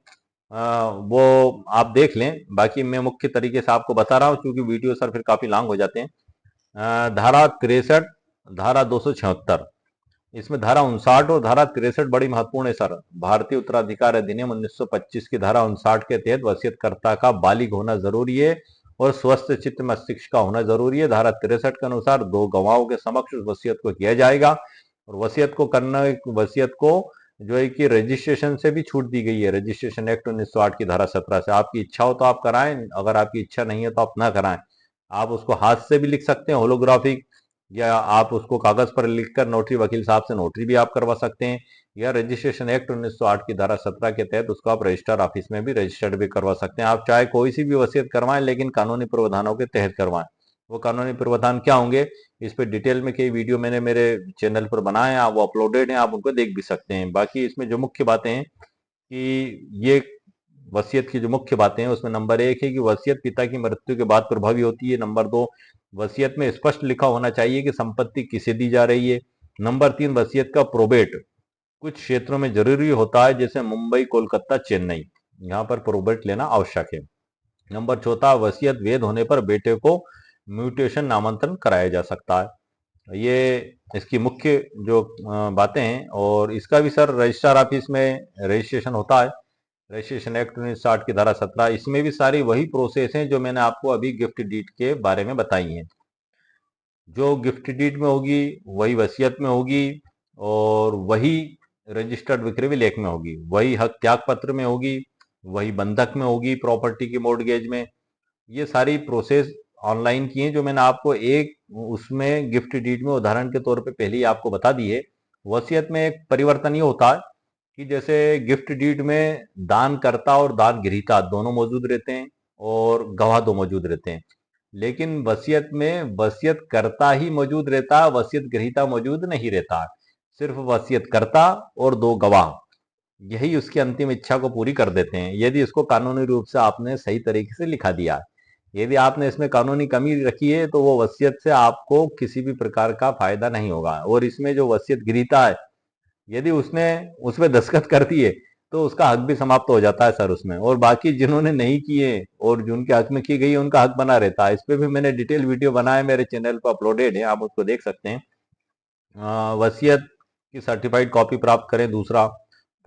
S1: वो आप देख लें। बाकी मैं मुख्य तरीके से आपको बता रहा हूँ, क्योंकि वीडियो सर फिर काफी लॉन्ग हो जाते हैं। धारा 63, धारा 276, इसमें धारा 59 और धारा 63 बड़ी महत्वपूर्ण है सर। भारतीय उत्तराधिकार अधिनियम 1925 की धारा 59 के तहत वसीयतकर्ता का बालिग होना जरूरी है और स्वस्थ चित्त मस्तिष्क का होना जरूरी है। धारा 63 के अनुसार 2 गवाहों के समक्ष उस वसीयत को किया जाएगा, और वसीयत को जो है कि रजिस्ट्रेशन से भी छूट दी गई है। रजिस्ट्रेशन एक्ट 1908 की धारा 17 से आपकी इच्छा हो तो आप कराएं, अगर आपकी इच्छा नहीं है तो आप ना कराएं। आप उसको हाथ से भी लिख सकते हैं, होलोग्राफिक, या आप उसको कागज पर लिखकर नोटरी वकील साहब से नोटरी भी आप करवा सकते हैं, या रजिस्ट्रेशन एक्ट 1908 की धारा 17 के तहत उसको आप रजिस्टर ऑफिस में भी रजिस्टर्ड भी करवा सकते हैं। आप चाहे कोई सी भी वसीयत करवाएं, लेकिन कानूनी प्रावधानों के तहत करवाएं। वो कानूनी प्रावधान क्या होंगे, इस पे डिटेल में कई वीडियो मैंने मेरे चैनल पर बनाए हैं, वो अपलोडेड हैं, आप उनको देख भी सकते हैं। बाकी इसमें जो मुख्य बातें हैं, कि ये वसीयत की जो मुख्य बातें हैं उसमें नंबर 1 है कि वसीयत पिता की मृत्यु के बाद प्रभावी होती है। नंबर 2, वसीयत में स्पष्ट लिखा होना चाहिए कि संपत्ति किसे दी जा रही है। नंबर 3, वसीयत का प्रोबेट कुछ क्षेत्रों में जरूरी होता है, जैसे मुंबई, कोलकाता, चेन्नई, यहाँ पर प्रोबेट लेना आवश्यक है। नंबर 4, वसीयत वैध होने पर बेटे को म्यूटेशन नामांतरण कराया जा सकता है। ये इसकी मुख्य जो बातें हैं, और इसका भी सर रजिस्ट्रार ऑफिस में रजिस्ट्रेशन होता है। रजिस्ट्रेशन एक्ट 1960 की धारा 17, इसमें भी सारी वही प्रोसेस हैं जो मैंने आपको अभी गिफ्ट डीड के बारे में बताई हैं। जो गिफ्ट डीड में होगी वही वसीयत में होगी, और वही रजिस्टर्ड विक्रय विलेख में होगी, वही हक त्याग पत्र में होगी, वही बंधक में होगी, प्रॉपर्टी की मॉर्गेज में। ये सारी प्रोसेस ऑनलाइन की है, जो मैंने आपको एक उसमें गिफ्ट डीड में उदाहरण के तौर पे पहले ही आपको बता दी है। वसीयत में एक परिवर्तन ये होता है कि जैसे गिफ्ट डीड में दान करता और दान ग्रहीता दोनों मौजूद रहते हैं, और गवाह दो मौजूद रहते हैं। लेकिन वसीयत में वसीयत करता ही मौजूद रहता है, वसीयत ग्रहीता मौजूद नहीं रहता है। सिर्फ वसीयत करता और दो गवाह, यही उसकी अंतिम इच्छा को पूरी कर देते हैं, यदि इसको कानूनी रूप से आपने सही तरीके से लिखा दिया है। यदि आपने इसमें कानूनी कमी रखी है तो वो वसीयत से आपको किसी भी प्रकार का फायदा नहीं होगा। और इसमें जो वसीयत गृहीता है, यदि उसने उसमें दस्तखत कर दिए तो उसका हक भी समाप्त हो जाता है सर उसमें, और बाकी जिन्होंने नहीं किए और जिनके हक में की गई है उनका हक बना रहता है। इस पे भी मैंने डिटेल वीडियो बनाया, मेरे चैनल पर अपलोडेड है, आप उसको देख सकते हैं। वसीयत की सर्टिफाइड कॉपी प्राप्त करें। दूसरा,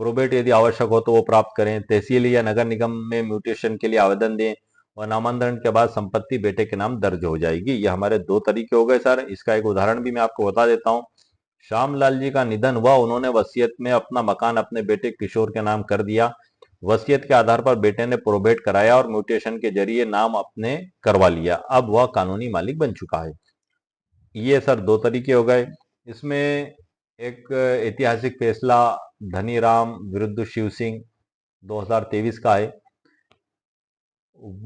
S1: प्रोबेट यदि आवश्यक हो तो वो प्राप्त करें। तहसील या नगर निगम में म्यूटेशन के लिए आवेदन दें और नामांतरण के बाद संपत्ति बेटे के नाम दर्ज हो जाएगी। ये हमारे दो तरीके हो गए सर। इसका एक उदाहरण भी मैं आपको बता देता हूँ। श्यामलाल जी का निधन हुआ, उन्होंने वसीयत में अपना मकान अपने बेटे किशोर के नाम कर दिया। वसीयत के आधार पर बेटे ने प्रोबेट कराया और म्यूटेशन के जरिए नाम अपने करवा लिया। अब वह कानूनी मालिक बन चुका है। ये सर दो तरीके हो गए। इसमें एक ऐतिहासिक फैसला धनीराम विरुद्ध शिव सिंह 2023 का है,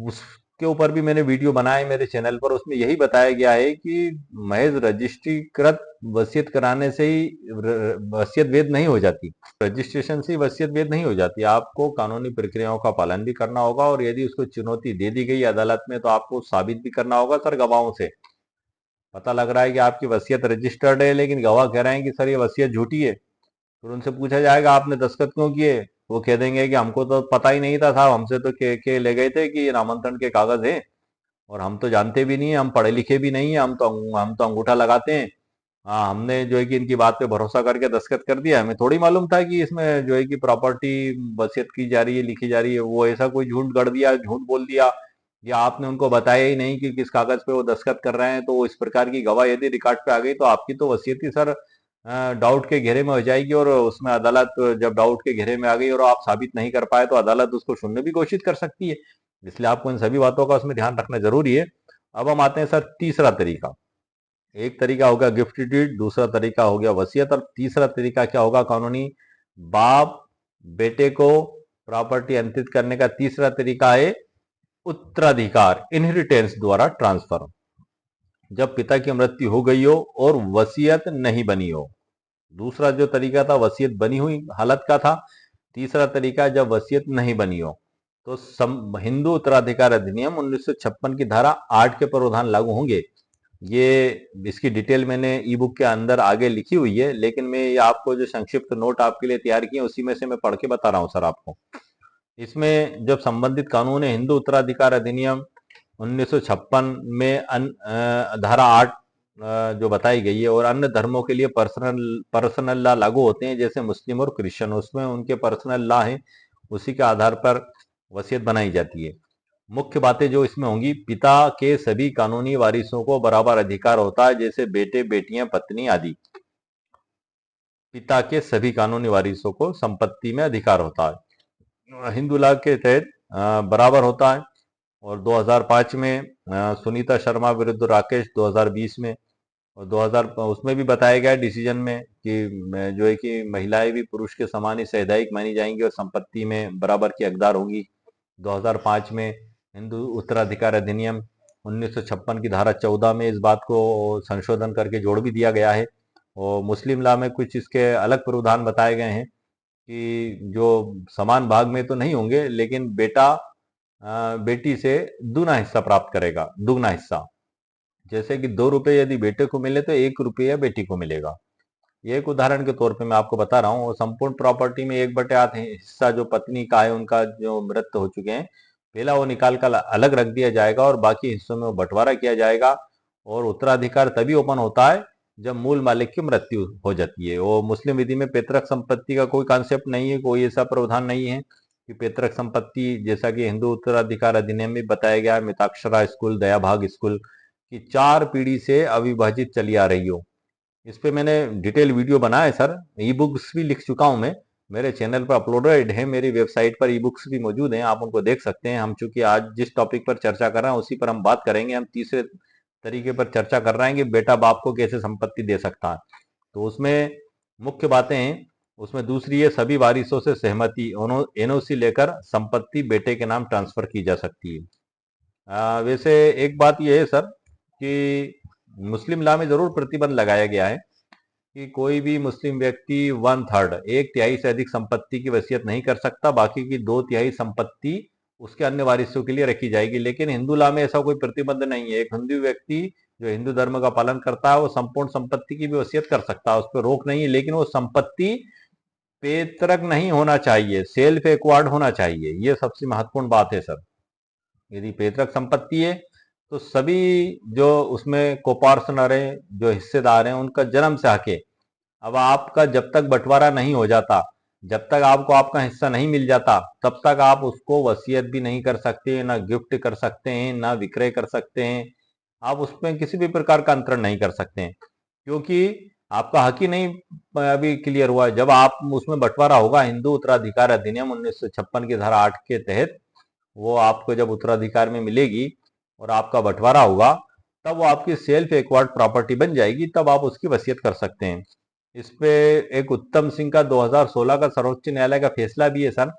S1: उसके ऊपर भी मैंने वीडियो बनाया मेरे चैनल पर। उसमें यही बताया गया है कि महज रजिस्ट्रीकृत वसीयत कराने से ही वसीयत वैध नहीं हो जाती, रजिस्ट्रेशन से ही वसीयत वैध नहीं हो जाती। आपको कानूनी प्रक्रियाओं का पालन भी करना होगा, और यदि उसको चुनौती दे दी गई अदालत में तो आपको साबित भी करना होगा सर गवाहों से। पता लग रहा है कि आपकी वसीयत रजिस्टर्ड है लेकिन गवाह कह रहे हैं कि सर ये वसीयत झूठी है, फिर उनसे पूछा जाएगा आपने दस्तखत क्यों किए, वो कह देंगे कि हमको तो पता ही नहीं था साहब, हमसे तो के ले गए थे कि ये नामांतरण के कागज हैं और हम तो जानते भी नहीं है, हम पढ़े लिखे भी नहीं है, हम तो अंगूठा लगाते हैं। हाँ, हमने जो है कि इनकी बात पे भरोसा करके दस्तखत कर दिया, हमें थोड़ी मालूम था कि इसमें जो है कि प्रॉपर्टी वसीयत की जा रही है, लिखी जा रही है। वो ऐसा कोई झूठ गढ़ दिया, झूठ बोल दिया, या आपने उनको बताया ही नहीं कि किस कागज पे वो दस्तखत कर रहे हैं, तो इस प्रकार की गवाह यदि रिकॉर्ड पे आ गई तो आपकी तो वसीयत ही सर डाउट के घेरे में हो जाएगी। और उसमें अदालत जब डाउट के घेरे में आ गई और आप साबित नहीं कर पाए तो अदालत उसको शून्य भी घोषित कर सकती है। इसलिए आपको इन सभी बातों का उसमें ध्यान रखना जरूरी है। अब हम आते हैं सर तीसरा तरीका। एक तरीका होगा गिफ्ट डीड, दूसरा तरीका हो गया वसीयत, और तीसरा तरीका क्या होगा कानूनी? बाप बेटे को प्रॉपर्टी अंतरित करने का तीसरा तरीका है उत्तराधिकार, इनहेरिटेंस द्वारा ट्रांसफर। जब पिता की मृत्यु हो गई हो और वसीयत नहीं बनी हो। दूसरा जो तरीका था वसीयत बनी हुई हालत का था। तीसरा तरीका जब वसीयत नहीं बनी हो। तो हिंदू उत्तराधिकार अधिनियम 1956 की धारा 8 के प्रावधान लागू होंगे। ये इसकी डिटेल मैंने ई बुक के अंदर आगे लिखी हुई है, लेकिन मैं ये आपको जो संक्षिप्त नोट आपके लिए तैयार किए उसी में से मैं पढ़ के बता रहा हूँ सर आपको। इसमें जब संबंधित कानून है हिंदू उत्तराधिकार अधिनियम 1956 में धारा 8 जो बताई गई है, और अन्य धर्मों के लिए पर्सनल लॉ लागू होते हैं जैसे मुस्लिम और क्रिश्चियन, उसमें उनके पर्सनल लॉ हैं, उसी के आधार पर वसीयत बनाई जाती है। मुख्य बातें जो इसमें होंगी, पिता के सभी कानूनी वारिसों को बराबर अधिकार होता है, जैसे बेटे बेटियां पत्नी आदि। पिता के सभी कानूनी वारिसों को संपत्ति में अधिकार होता है, हिंदू लॉ के तहत बराबर होता है। और 2005 में सुनीता शर्मा विरुद्ध राकेश 2020 में, और 2000 उसमें भी बताया गया डिसीजन में कि जो है कि महिलाएं भी पुरुष के समान ही सैधायिक मानी जाएंगी और संपत्ति में बराबर की हकदार होंगी। 2005 में हिंदू उत्तराधिकार अधिनियम 1956 की धारा 14 में इस बात को संशोधन करके जोड़ भी दिया गया है। और मुस्लिम लॉ में कुछ इसके अलग प्रावधान बताए गए हैं कि जो समान भाग में तो नहीं होंगे, लेकिन बेटा बेटी से दूना हिस्सा प्राप्त करेगा, दुगना हिस्सा। जैसे कि 2 रुपए यदि बेटे को मिले तो 1 रुपया बेटी को मिलेगा। ये एक उदाहरण के तौर पे मैं आपको बता रहा हूँ। और संपूर्ण प्रॉपर्टी में 1/8 हिस्सा जो पत्नी का है, उनका जो मृत्यु हो चुके हैं, पहला वो निकाल कर अलग रख दिया जाएगा और बाकी हिस्सों में वो बंटवारा किया जाएगा। और उत्तराधिकार तभी ओपन होता है जब मूल मालिक की मृत्यु हो जाती है। वो मुस्लिम विधि में पैतृक संपत्ति का कोई कॉन्सेप्ट नहीं है, कोई ऐसा प्रावधान नहीं है कि पैतृक संपत्ति, जैसा कि हिंदू उत्तराधिकार अधिनियम में बताया गया है, मिताक्षरा स्कूल, दयाभाग स्कूल की 4 पीढ़ी से अविभाजित चली आ रही हो। इस पे मैंने डिटेल वीडियो बनाया है सर, ई बुक्स भी लिख चुका हूं मैं, मेरे चैनल पर अपलोडेड है, मेरी वेबसाइट पर ई बुक्स भी मौजूद हैं, आप उनको देख सकते हैं। हम चूंकि आज जिस टॉपिक पर चर्चा कर रहे हैं उसी पर हम बात करेंगे। हम तीसरे तरीके पर चर्चा कर रहे हैं कि बेटा बाप को कैसे संपत्ति दे सकता है। तो उसमें मुख्य बातें हैं, उसमें दूसरी है सभी वारिसों से सहमति, एनओसी लेकर संपत्ति बेटे के नाम ट्रांसफर की जा सकती है। वैसे एक बात यह है सर कि मुस्लिम लॉ में जरूर प्रतिबंध लगाया गया है कि कोई भी मुस्लिम व्यक्ति 1/3 एक तिहाई से अधिक संपत्ति की वसीयत नहीं कर सकता, बाकी की 2/3 संपत्ति उसके अन्य वारिसों के लिए रखी जाएगी। लेकिन हिंदू लॉ में ऐसा कोई प्रतिबंध नहीं है। एक हिंदू व्यक्ति जो हिंदू धर्म का पालन करता है वो संपूर्ण संपत्ति की भी वसीयत कर सकता है, उस पर रोक नहीं है। लेकिन वो संपत्ति पैतृक नहीं होना चाहिए, सेल्फ एक्वायर्ड होना चाहिए। ये सबसे महत्वपूर्ण बात है सर। यदि पैतृक संपत्ति है तो सभी जो उसमें कोपार्सनर हैं, जो हिस्सेदार हैं, उनका जन्म से हक है। अब आपका जब तक बंटवारा नहीं हो जाता, जब तक आपको आपका हिस्सा नहीं मिल जाता, तब तक आप उसको वसीयत भी नहीं कर सकते, ना गिफ्ट कर सकते हैं, ना विक्रय कर सकते हैं। आप उसमें किसी भी प्रकार का अंतरण नहीं कर सकते हैं, क्योंकि आपका हक ही नहीं अभी क्लियर हुआ है। जब आप उसमें बंटवारा होगा, हिंदू उत्तराधिकार अधिनियम 1956 की धारा 8 के तहत वो आपको जब उत्तराधिकार में मिलेगी और आपका बंटवारा होगा, तब वो आपकी सेल्फ एक्वायर्ड प्रॉपर्टी बन जाएगी, तब आप उसकी वसीयत कर सकते हैं। इस पे एक उत्तम सिंह का 2016 का सर्वोच्च न्यायालय का फैसला भी है सर।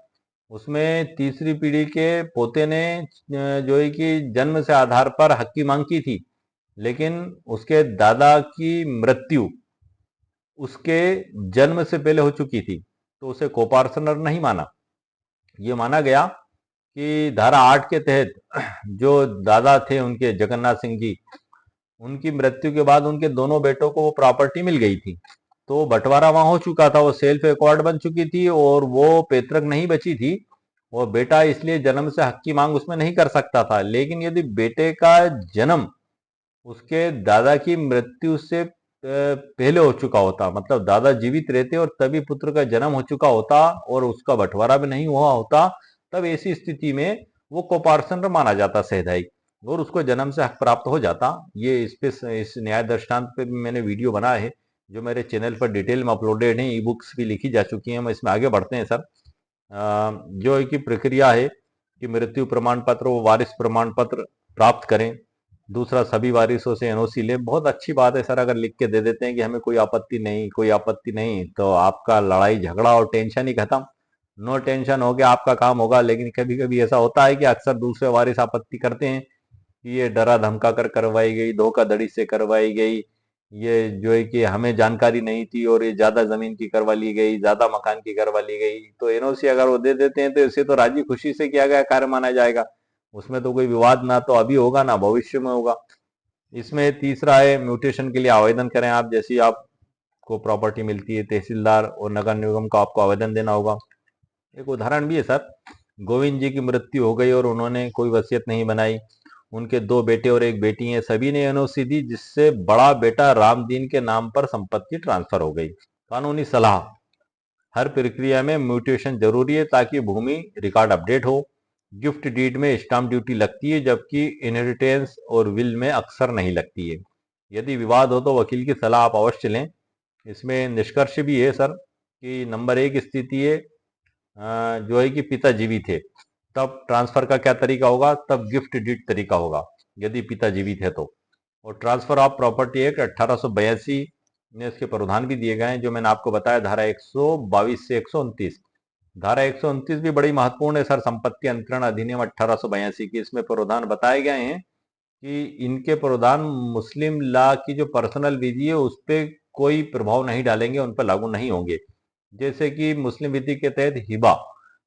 S1: उसमें तीसरी पीढ़ी के पोते ने जो है कि जन्म से आधार पर हक की मांग की थी, लेकिन उसके दादा की मृत्यु उसके जन्म से पहले हो चुकी थी, तो उसे कोपार्सनर नहीं माना। ये माना गया कि धारा 8 के तहत जो दादा थे उनके, जगन्नाथ सिंह जी, उनकी मृत्यु के बाद उनके दोनों बेटों को वो प्रॉपर्टी मिल गई थी, तो बंटवारा वहां हो चुका था, वो सेल्फ एक्वायर्ड बन चुकी थी और वो पैतृक नहीं बची थी। वो बेटा इसलिए जन्म से हक की मांग उसमें नहीं कर सकता था। लेकिन यदि बेटे का जन्म उसके दादा की मृत्यु से पहले हो चुका होता, मतलब दादा जीवित रहते और तभी पुत्र का जन्म हो चुका होता और उसका बंटवारा भी नहीं हुआ होता, तब ऐसी स्थिति में वो कोपार्सनर माना जाता सहदाई और उसको जन्म से हक प्राप्त हो जाता। ये इस न्याय दृष्टांत पे भी मैंने वीडियो बनाया है, जो मेरे चैनल पर डिटेल में अपलोडेड है। ई बुक्स भी लिखी जा चुकी हैं। हम इसमें आगे बढ़ते हैं सर। जो है कि प्रक्रिया है कि मृत्यु प्रमाण पत्र वो वारिस प्रमाण पत्र प्राप्त करें। दूसरा, सभी वारिसों से एनओसी लें। बहुत अच्छी बात है सर, अगर लिख के दे देते हैं कि हमें कोई आपत्ति नहीं, कोई आपत्ति नहीं, तो आपका लड़ाई झगड़ा और टेंशन ही खत्म। नो टेंशन हो गया, आपका काम होगा। लेकिन कभी कभी ऐसा होता है कि अक्सर दूसरे वारिस आपत्ति करते हैं कि ये डरा धमका कर करवाई गई, धोखाधड़ी से करवाई गई, ये जो है कि हमें जानकारी नहीं थी और ये ज्यादा जमीन की करवा ली गई, ज्यादा मकान की करवा ली गई। तो एनओसी अगर वो दे देते हैं तो इसे तो राजी खुशी से किया गया कार्य माना जाएगा, उसमें तो कोई विवाद ना तो अभी होगा ना भविष्य में होगा। इसमें तीसरा है, म्यूटेशन के लिए आवेदन करें आप। जैसी आपको प्रॉपर्टी मिलती है, तहसीलदार और नगर निगम को आपको आवेदन देना होगा। एक उदाहरण भी है सर, गोविंद जी की मृत्यु हो गई और उन्होंने कोई वसीयत नहीं बनाई। उनके 2 बेटे और 1 बेटी हैं, सभी ने एनओसी दी, जिससे बड़ा बेटा रामदीन के नाम पर संपत्ति ट्रांसफर हो गई। कानूनी सलाह, हर प्रक्रिया में म्यूटेशन जरूरी है ताकि भूमि रिकॉर्ड अपडेट हो। गिफ्ट डीड में स्टाम्प ड्यूटी लगती है, जबकि इनहेरिटेंस और विल में अक्सर नहीं लगती है। यदि विवाद हो तो वकील की सलाह आप अवश्य लें। इसमें निष्कर्ष भी है सर कि नंबर 1 स्थिति है जो है कि पिता जीवित है, तब ट्रांसफर का क्या तरीका होगा, तब गिफ्ट डीड तरीका होगा यदि पिता जीवित है तो। और ट्रांसफर ऑफ प्रॉपर्टी एक्ट 1882 में इसके प्रावधान भी दिए गए हैं, जो मैंने आपको बताया, धारा 122 से 129। धारा 129 भी बड़ी महत्वपूर्ण है सर, संपत्ति अंतरण अधिनियम 1882 की। इसमें प्रावधान बताए गए हैं कि इनके प्रावधान मुस्लिम लॉ की जो पर्सनल विधि है उस पर कोई प्रभाव नहीं डालेंगे, उन पर लागू नहीं होंगे। जैसे कि मुस्लिम विधि के तहत हिबा,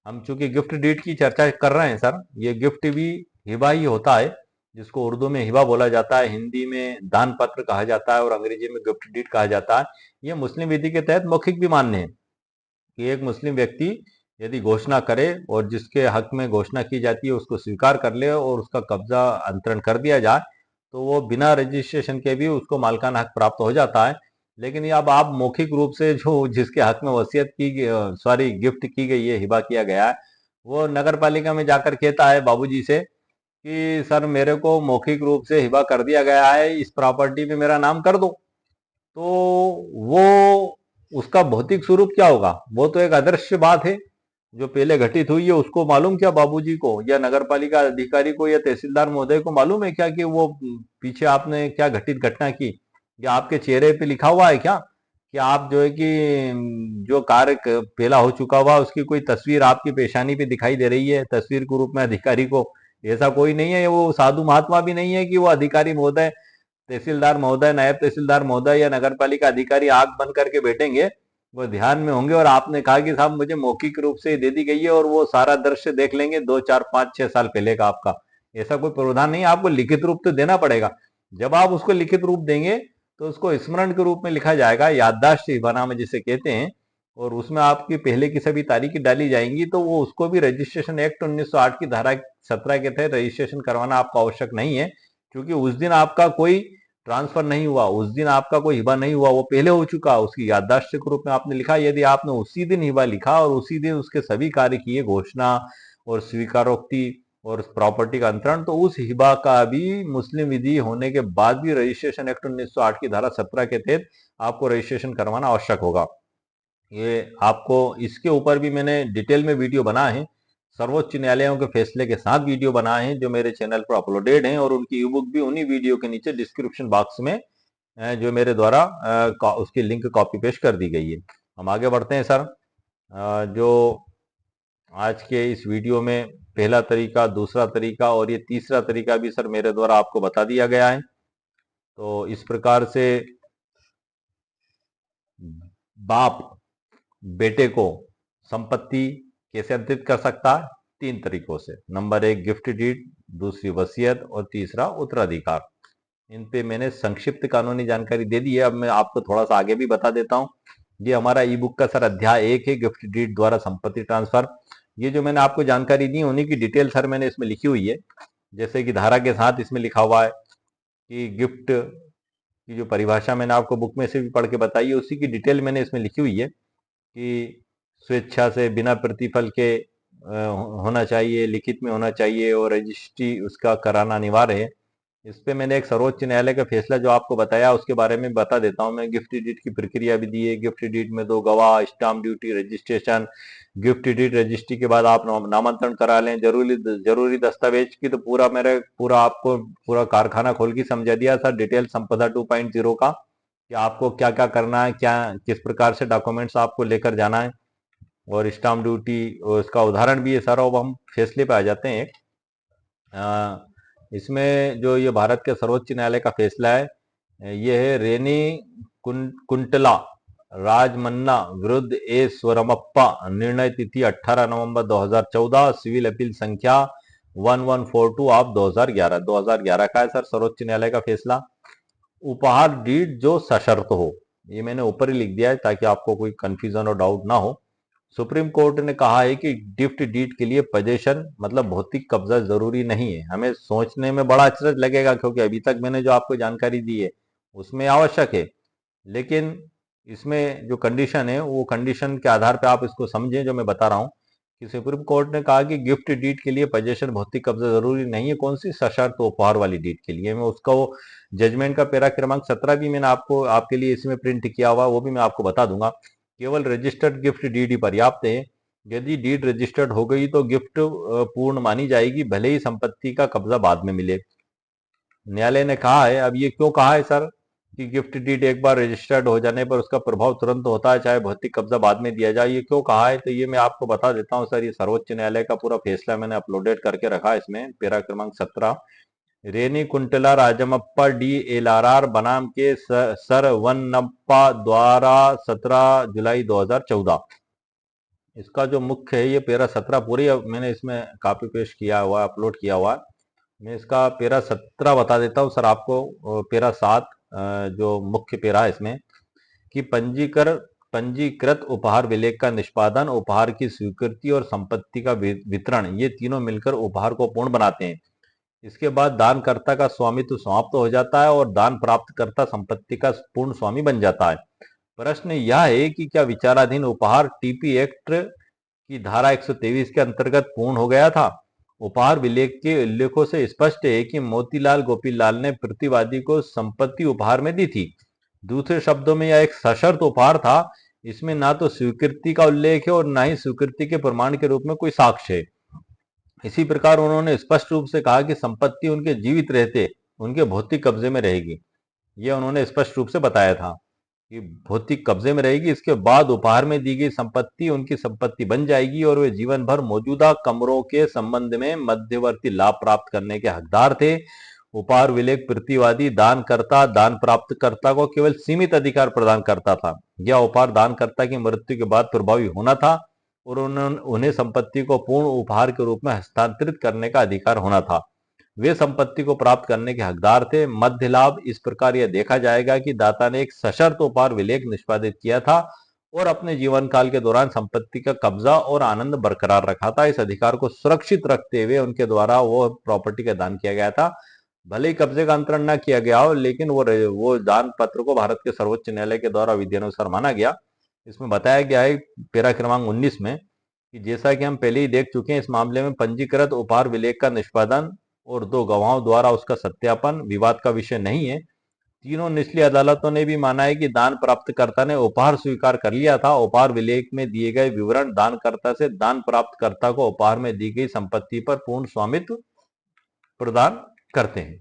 S1: हम चूंकि गिफ्ट डीड की चर्चा कर रहे हैं सर, ये गिफ्ट भी हिबा ही होता है, जिसको उर्दू में हिबा बोला जाता है, हिंदी में दान पत्र कहा जाता है और अंग्रेजी में गिफ्ट डीड कहा जाता है। ये मुस्लिम विधि के तहत मौखिक भी मान्य है कि एक मुस्लिम व्यक्ति यदि घोषणा करे और जिसके हक में घोषणा की जाती है उसको स्वीकार कर ले और उसका कब्जा अंतरण कर दिया जाए, तो वो बिना रजिस्ट्रेशन के भी उसको मालकाना हक प्राप्त हो जाता है। लेकिन ये अब आप मौखिक रूप से जो जिसके हक में वसीयत की, सॉरी गिफ्ट की गई है, हिबा किया गया है, वो नगर पालिका में जाकर कहता है बाबूजी से कि सर मेरे को मौखिक रूप से हिबा कर दिया गया है, इस प्रॉपर्टी पे मेरा नाम कर दो। तो वो उसका भौतिक स्वरूप क्या होगा, वो तो एक अदृश्य बात है जो पहले घटित हुई है। उसको मालूम क्या, बाबूजी को या नगर पालिका अधिकारी को या तहसीलदार महोदय को मालूम है क्या कि वो पीछे आपने क्या घटित घटना की, या आपके चेहरे पे लिखा हुआ है क्या कि आप जो है कि जो कार्य पहला हो चुका हुआ उसकी कोई तस्वीर आपकी पेशानी पे दिखाई दे रही है तस्वीर के रूप में अधिकारी को, ऐसा कोई नहीं है, वो साधु महात्मा भी नहीं है कि वो अधिकारी महोदय, तहसीलदार महोदय, नायब तहसीलदार महोदय या नगर पालिका अधिकारी आंख बंद करके बैठेंगे, वो ध्यान में होंगे और आपने कहा कि साहब मुझे मौखिक रूप से दे दी गई है, और वो सारा दृश्य देख लेंगे 2 4 5 6 साल पहले का आपका। ऐसा कोई प्रावधान नहीं है, आपको लिखित रूप तो देना पड़ेगा। जब आप उसको लिखित रूप देंगे तो उसको स्मरण के रूप में लिखा जाएगा, याददाश्त बनाम जिसे कहते हैं, और उसमें आपकी पहले की सभी तारीखें डाली जाएंगी, तो वो उसको भी रजिस्ट्रेशन एक्ट 1908 की धारा 17 के तहत रजिस्ट्रेशन करवाना आपको आवश्यक नहीं है, क्योंकि उस दिन आपका कोई ट्रांसफर नहीं हुआ, उस दिन आपका कोई हिबा नहीं हुआ, वो पहले हो चुका, उसकी याददाश्त के रूप में आपने लिखा। यदि आपने उसी दिन हिबा लिखा और उसी दिन उसके सभी कार्य किए, घोषणा और स्वीकारोक्ति और प्रॉपर्टी का अंतरण, तो उस हिबा का भी मुस्लिम विधि होने के बाद भी रजिस्ट्रेशन एक्ट 1908 की धारा 17 के तहत आपको रजिस्ट्रेशन करवाना आवश्यक होगा। ये आपको इसके ऊपर भी मैंने डिटेल में वीडियो बना है, सर्वोच्च न्यायालयों के फैसले के साथ वीडियो बनाए हैं जो मेरे चैनल पर अपलोडेड हैं, और उनकी ई बुक भी उन्हीं वीडियो के नीचे डिस्क्रिप्शन बॉक्स में जो मेरे द्वारा उसकी लिंक कॉपी पेस्ट कर दी गई है। हम आगे बढ़ते हैं सर। जो आज के इस वीडियो में पहला तरीका, दूसरा तरीका और ये तीसरा तरीका भी सर मेरे द्वारा आपको बता दिया गया है। तो इस प्रकार से बाप बेटे को संपत्ति कैसे अंतरित कर सकता है? 3 तरीकों से। नंबर 1 गिफ्ट डीड, दूसरी वसीयत और तीसरा उत्तराधिकार। इन पे मैंने संक्षिप्त कानूनी जानकारी दे दी है। अब मैं आपको थोड़ा सा आगे भी बता देता हूं। ये हमारा ई बुक का सर अध्याय 1 है, गिफ्ट डीड द्वारा संपत्ति ट्रांसफर। ये जो मैंने आपको जानकारी दी उन्हीं की डिटेल सर मैंने इसमें लिखी हुई है। जैसे कि धारा के साथ इसमें लिखा हुआ है कि गिफ्ट की जो परिभाषा मैंने आपको बुक में से भी पढ़ के बताई है, उसी की डिटेल मैंने इसमें लिखी हुई है कि स्वेच्छा से बिना प्रतिफल के होना चाहिए, लिखित में होना चाहिए और रजिस्ट्री उसका कराना अनिवार्य है। इस पे मैंने एक सर्वोच्च न्यायालय का फैसला जो आपको बताया उसके बारे में बता देता हूं। मैं गिफ्ट डीड की प्रक्रिया भी दी है। गिफ्ट डीड में 2 गवाह, stamp duty, registration. Gift deed registry के बाद आप नामांतरण करा लें। जरूरी दस्तावेज की तो पूरा आपको पूरा कारखाना खोल के समझा दिया सर, डिटेल संपदा 2.0 का, कि आपको क्या क्या करना है, क्या किस प्रकार से डॉक्यूमेंट्स आपको लेकर जाना है, और स्टाम्प ड्यूटी उसका उदाहरण भी है सर। अब हम फैसले पे आ जाते हैं। इसमें जो ये भारत के सर्वोच्च न्यायालय का फैसला है, ये है रेनी कुंटला राजमन्ना विरुद्ध ए स्वरमप्पा। निर्णय तिथि 18 नवंबर 2014, सिविल अपील संख्या 1142 ऑफ 2011 का है सर सर्वोच्च न्यायालय का फैसला। उपहार डीड जो सशर्त हो, ये मैंने ऊपर ही लिख दिया है ताकि आपको कोई कंफ्यूजन और डाउट ना हो। सुप्रीम कोर्ट ने कहा है कि गिफ्ट डीड के लिए पोजेशन मतलब भौतिक कब्जा जरूरी नहीं है। हमें सोचने में बड़ा अचरज लगेगा क्योंकि अभी तक मैंने जो आपको जानकारी दी है उसमें आवश्यक है, लेकिन इसमें जो कंडीशन है वो कंडीशन के आधार पर आप इसको समझें जो मैं बता रहा हूँ कि सुप्रीम कोर्ट ने कहा कि गिफ्ट डीड के लिए पोजेशन भौतिक कब्जा जरूरी नहीं है। कौन सी? सशर्त उपहार वाली डीड के लिए। मैं उसका वो जजमेंट का पैरा क्रमांक 17 भी मैंने आपके लिए इसमें प्रिंट किया हुआ, वो भी मैं आपको बता दूंगा। केवल रजिस्टर्ड गिफ्ट डीड ही पर्याप्त है। यदि डीड रजिस्टर्ड हो गई तो गिफ्ट पूर्ण मानी जाएगी, भले ही संपत्ति का कब्जा बाद में मिले। न्यायालय ने कहा है, अब ये क्यों कहा है सर कि गिफ्ट डीड एक बार रजिस्टर्ड हो जाने पर उसका प्रभाव तुरंत होता है, चाहे भौतिक कब्जा बाद में दिया जाए, ये क्यों कहा है? तो ये मैं आपको बता देता हूँ सर। ये सर्वोच्च न्यायालय का पूरा फैसला मैंने अपलोडेड करके रखा है इसमें, पैरा क्रमांक 17। रेनी कुंटला राजमप्पा डी एलआरआर बनाम के सर वनप्पा द्वारा 17 जुलाई 2014। इसका जो मुख्य है ये पैरा 17 पूरी मैंने इसमें कॉपी पेस्ट किया हुआ, अपलोड किया हुआ। मैं इसका पैरा 17 बता देता हूँ सर आपको। पैरा 7 जो मुख्य पैरा है इसमें कि पंजीकृत उपहार विलेख का निष्पादन, उपहार की स्वीकृति और संपत्ति का वितरण, ये तीनों मिलकर उपहार को पूर्ण बनाते हैं। इसके बाद दानकर्ता का स्वामित्व समाप्त हो जाता है और दान प्राप्तकर्ता संपत्ति का पूर्ण स्वामी बन जाता है। प्रश्न यह है कि क्या विचाराधीन उपहार टीपी एक्ट की धारा 123 के अंतर्गत पूर्ण हो गया था? उपहार विलेख के उल्लेखों से स्पष्ट है कि मोतीलाल गोपीलाल ने प्रतिवादी को संपत्ति उपहार में दी थी। दूसरे शब्दों में यह एक सशर्त उपहार था। इसमें ना तो स्वीकृति का उल्लेख है और ना ही स्वीकृति के प्रमाण के रूप में कोई साक्ष्य है। इसी प्रकार उन्होंने स्पष्ट रूप से कहा कि संपत्ति उनके जीवित रहते उनके भौतिक कब्जे में रहेगी। यह उन्होंने स्पष्ट रूप से बताया था। ये भौतिक कब्जे में रहेगी। इसके बाद उपहार में दी गई संपत्ति उनकी संपत्ति बन जाएगी और वे जीवन भर मौजूदा कमरों के संबंध में मध्यवर्ती लाभ प्राप्त करने के हकदार थे। उपहार विलेख प्रतिवादी दान प्राप्तकर्ता को केवल सीमित अधिकार प्रदान करता था। यह उपहार दानकर्ता की मृत्यु के बाद प्रभावी होना था और उन्हें संपत्ति को पूर्ण उपहार के रूप में हस्तांतरित करने का अधिकार होना था। वे संपत्ति को प्राप्त करने के हकदार थे। मध्य लाभ इस प्रकार यह देखा जाएगा कि दाता ने एक सशर्त उपहार विलेख निष्पादित किया था और अपने जीवन काल के दौरान संपत्ति का कब्जा और आनंद बरकरार रखा था। इस अधिकार को सुरक्षित रखते हुए उनके द्वारा वो प्रॉपर्टी का दान किया गया था। भले ही कब्जे का अंतरण न किया गया हो, लेकिन वो दान पत्र को भारत के सर्वोच्च न्यायालय के द्वारा विधिनुसार माना गया। इसमें बताया गया है पैरा क्रमांक 19 में कि जैसा कि हम पहले ही देख चुके हैं, इस मामले में पंजीकृत उपहार विलेख का निष्पादन और 2 गवाहों द्वारा उसका सत्यापन विवाद का विषय नहीं है। तीनों निचली अदालतों ने भी माना है कि दान प्राप्तकर्ता ने उपहार स्वीकार कर लिया था। उपहार विलेख में दिए गए विवरण दानकर्ता से दान प्राप्तकर्ता को उपहार में दी गई संपत्ति पर पूर्ण स्वामित्व प्रदान करते हैं।